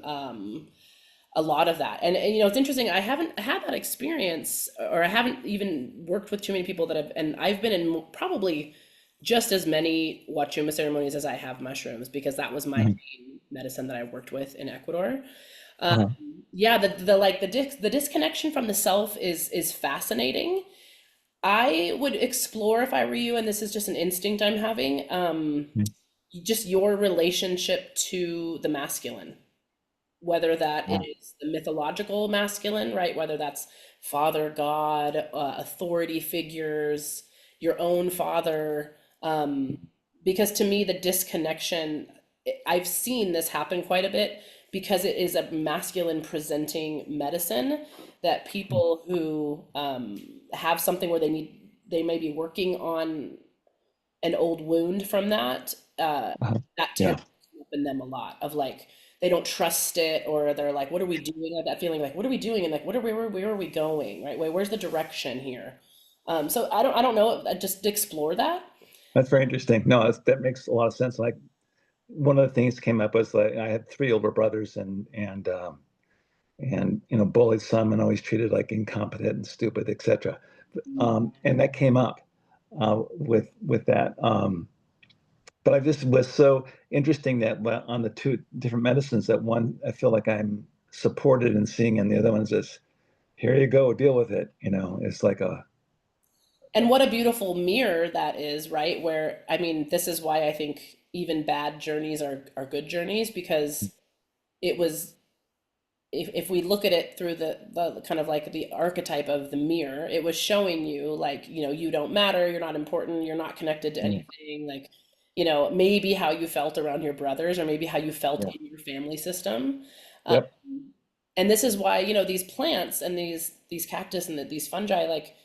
a lot of that. And you know, it's interesting. I haven't had that experience, or I haven't even worked with too many people that have, and I've been in probably just as many Wachuma ceremonies as I have mushrooms, because that was my Mhm. main medicine that I worked with in Ecuador. Uh-huh. Yeah, the like the disconnection from the self is fascinating. I would explore, if I were you, and this is just an instinct I'm having, Mhm. just your relationship to the masculine, whether that Uh, is the mythological masculine, right? Whether that's father, God, authority figures, your own father. Because to me, the disconnection, I've seen this happen quite a bit because it is a masculine presenting medicine, that people who have something where they may be working on an old wound from that, uh-huh. that Yeah. tends to come up in them a lot, of like they don't trust it, or they're like, what are we doing? Like that feeling like, what are we doing? And like, where are we going? Right? Where's the direction here? So I don't know. Just explore that. That's very interesting. No, that makes a lot of sense. Like one of the things came up was like I had three older brothers, and you know, bullied some and always treated like incompetent and stupid, etc. And that came up with that. But I just was so interesting that on the two different medicines, that one I feel like I'm supported in seeing, and the other one is just here you go, deal with it. You know, it's like a And what a beautiful mirror that is, right? Where, I mean, this is why I think even bad journeys are good journeys, because it was, if we look at it through the kind of like the archetype of the mirror, it was showing you like, you know, you don't matter, you're not important, you're not connected to mm, anything, like, you know, maybe how you felt around your brothers, or maybe how you felt yeah, in your family system. Um, yep, and this is why, you know, these plants and these cactus and these fungi, like,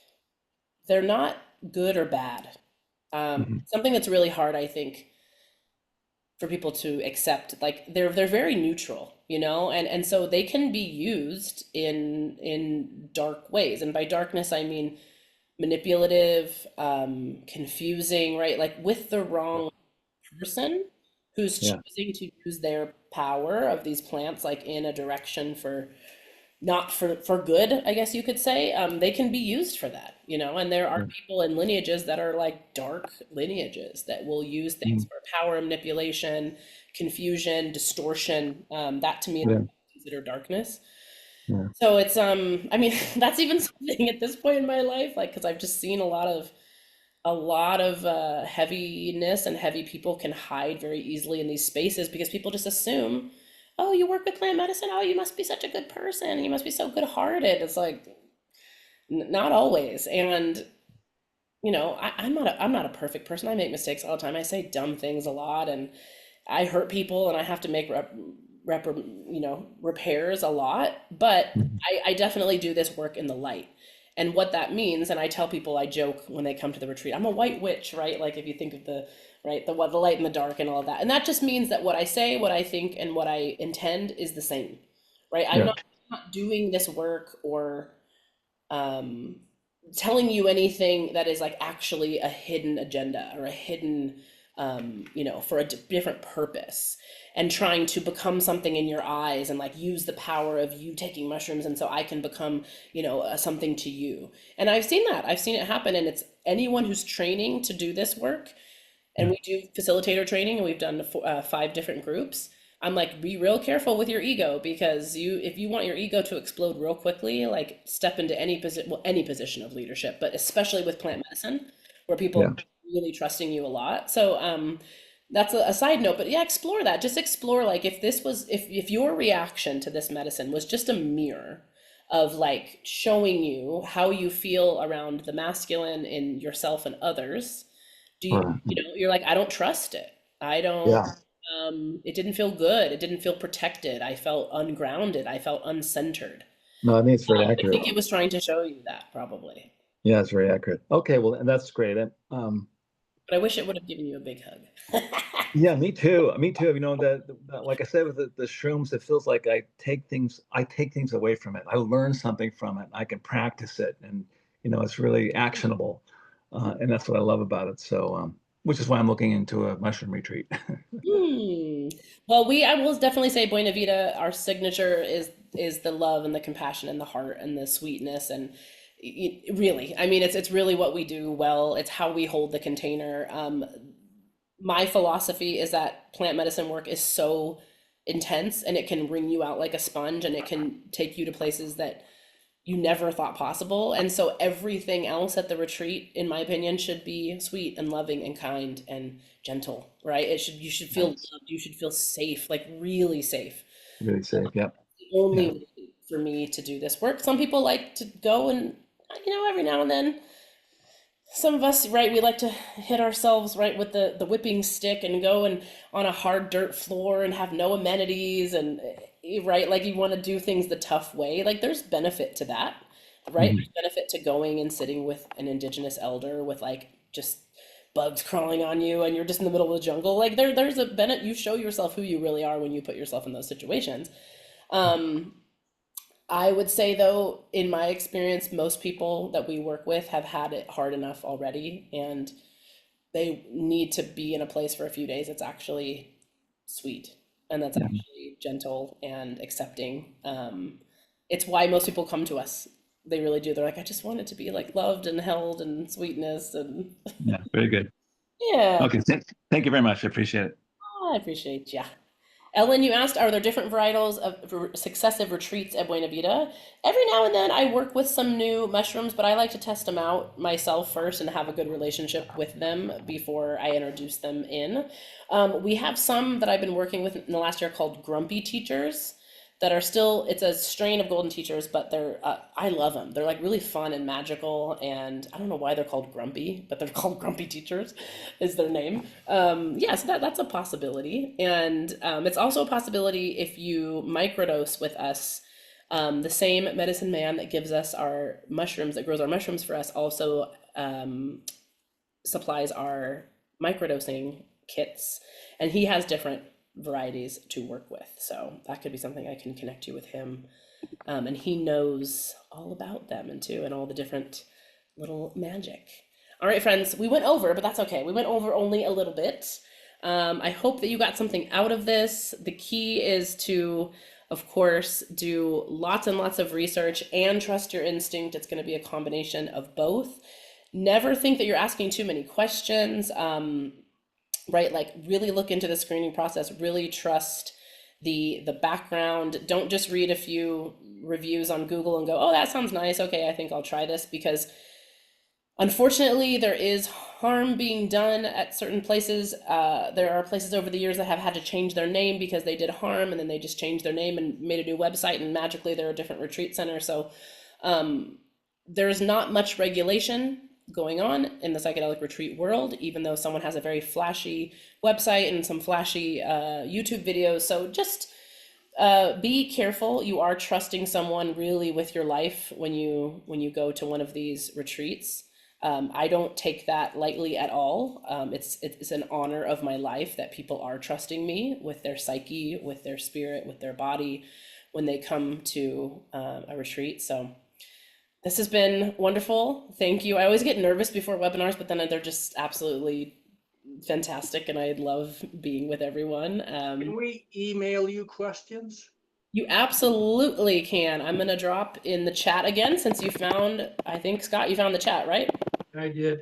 they're not good or bad. hmm, Something that's really hard, I think, for people to accept, like they're very neutral, you know, and so they can be used in dark ways, and by darkness I mean manipulative, confusing, right? Like with the yeah, wrong person who's yeah, choosing to use their power of these plants like in a direction for not for good, I guess you could say. They can be used for that, you know. And there are yeah, people in lineages that are like dark lineages that will use things mm, for power manipulation, confusion, distortion. That to me is yeah, considered darkness. yeah, So it's I mean, that's even something at this point in my life, like, because I've just seen a lot of heaviness, and heavy people can hide very easily in these spaces because people just assume, oh, you work with plant medicine, oh, you must be such a good person, you must be so good-hearted. It's like, not always. And you know, I'm not a perfect person. I make mistakes all the time. I say dumb things a lot, and I hurt people, and I have to make rep, repairs a lot. But mhm, I definitely do this work in the light. And what that means, and I tell people, I joke when they come to the retreat, I'm a white witch, right? Like if you think of the right, the light and the dark and all of that. And that just means that what I say, what I think, and what I intend is the same, right? I'm yeah, not doing this work, or um, telling you anything that is like actually a hidden agenda, or a hidden, for a different purpose, and trying to become something in your eyes, and like use the power of you taking mushrooms, and so I can become, something to you. And I've seen that. I've seen it happen. And it's anyone who's training to do this work, and yeah, we do facilitator training, and we've done 5 different groups. I'm like, be real careful with your ego, because if you want your ego to explode real quickly, like step into any position, well, any position of leadership, but especially with plant medicine, where people yeah, are really trusting you a lot. So that's a side note, but yeah, explore that. Just explore, like, if your reaction to this medicine was just a mirror of like showing you how you feel around the masculine in yourself and others, right, you're like, I don't trust it. I don't, yeah. it didn't feel good. It didn't feel protected. I felt ungrounded. I felt uncentered. No, I think it's very I accurate. think it was trying to show you that, probably. Yeah, it's very accurate. Okay, well, and that's great. But I wish it would have given you a big hug. Yeah, me too. Me too. You know, like I said with the shrooms, it feels like I take things away from it. I learn something from it. I can practice it, and you know, it's really actionable, and that's what I love about it. So, which is why I'm looking into a mushroom retreat. Hmm. Well, I will definitely say Buena Vita, our signature is is the love and the compassion and the heart and the sweetness. And really, I mean, it's really what we do well. It's how we hold the container. My philosophy is that plant medicine work is so intense, and it can wring you out like a sponge, and it can take you to places that you never thought possible. And so everything else at the retreat, in my opinion, should be sweet and loving and kind and gentle, right? You should feel Nice. loved, you should feel safe, like really safe. Really safe. Yep. The only Yeah. way for me to do this work. Some people like to go and, every now and then, some of us, right, we like to hit ourselves right with the whipping stick and go and on a hard dirt floor and have no amenities, and right, like you want to do things the tough way. Like there's benefit to that, right? Mhm. There's benefit to going and sitting with an indigenous elder with like just bugs crawling on you and you're just in the middle of the jungle. Like there's a benefit. You show yourself who you really are when you put yourself in those situations. Um, I would say though, in my experience, most people that we work with have had it hard enough already, and they need to be in a place for a few days that's actually sweet and that's Mhm. actually gentle and accepting. It's why most people come to us. They really do. They're like, I just want it to be like loved and held and sweetness and Yeah. Very good. yeah. Okay. Thank you very much. I appreciate it. I appreciate ya. Ellen, you asked, are there different varietals of successive retreats at Buena Vita? Every now and then I work with some new mushrooms, but I like to test them out myself first and have a good relationship with them before I introduce them in. We have some that I've been working with in the last year called Grumpy Teachers that are still, it's a strain of golden teachers, but I love them. They're like really fun and magical, and I don't know why they're called grumpy, but they're called Grumpy Teachers is their name. Yeah, so that's a possibility. And it's also a possibility if you microdose with us. The same medicine man that gives us our mushrooms, that grows our mushrooms for us, also supplies our microdosing kits, and he has different varieties to work with. So that could be something I can connect you with him. And he knows all about them and all the different little magic. All right, friends, we went over, but that's okay. We went over only a little bit. I hope that you got something out of this. The key is to, of course, do lots and lots of research and trust your instinct. It's going to be a combination of both. Never think that you're asking too many questions. Right, like really look into the screening process, really trust the background. Don't just read a few reviews on Google and go, oh, that sounds nice, okay, I think I'll try this, because unfortunately there is harm being done at certain places. There are places over the years that have had to change their name because they did harm, and then they just changed their name and made a new website, and magically they're a different retreat center. So there's not much regulation going on in the psychedelic retreat world, even though someone has a very flashy website and some flashy YouTube videos. So just be careful. You are trusting someone really with your life when you go to one of these retreats. I don't take that lightly at all. It's an honor of my life that people are trusting me with their psyche, with their spirit, with their body when they come to a retreat. So this has been wonderful. Thank you. I always get nervous before webinars, but then they're just absolutely fantastic, and I love being with everyone. Can we email you questions? You absolutely can. I'm gonna drop in the chat again since you found, I think, Scott, you found the chat, right? I did.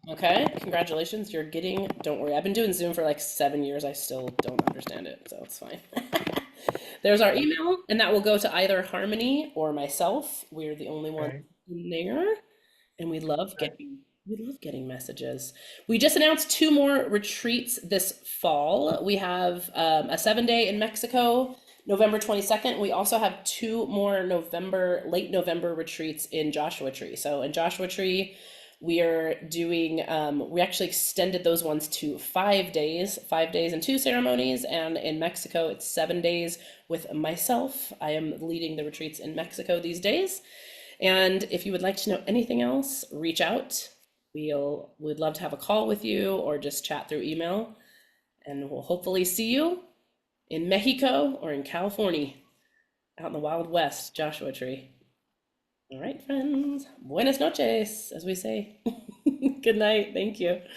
Okay, congratulations. Don't worry, I've been doing Zoom for like 7 years. I still don't understand it, so it's fine. There's our email, and that will go to either Harmony or myself. We're the only one Okay. in there, and we love getting messages. We just announced 2 more retreats this fall. We have a 7-day in Mexico, November 22nd. We also have 2 more late November retreats in Joshua Tree. So in Joshua Tree, we are doing, we actually extended those ones to 5 days and 2 ceremonies. And in Mexico, it's 7 days with myself. I am leading the retreats in Mexico these days. And if you would like to know anything else, reach out. We'd love to have a call with you or just chat through email. And we'll hopefully see you in Mexico or in California, out in the Wild West, Joshua Tree. All right, friends. Buenas noches, as we say. Good night. Thank you.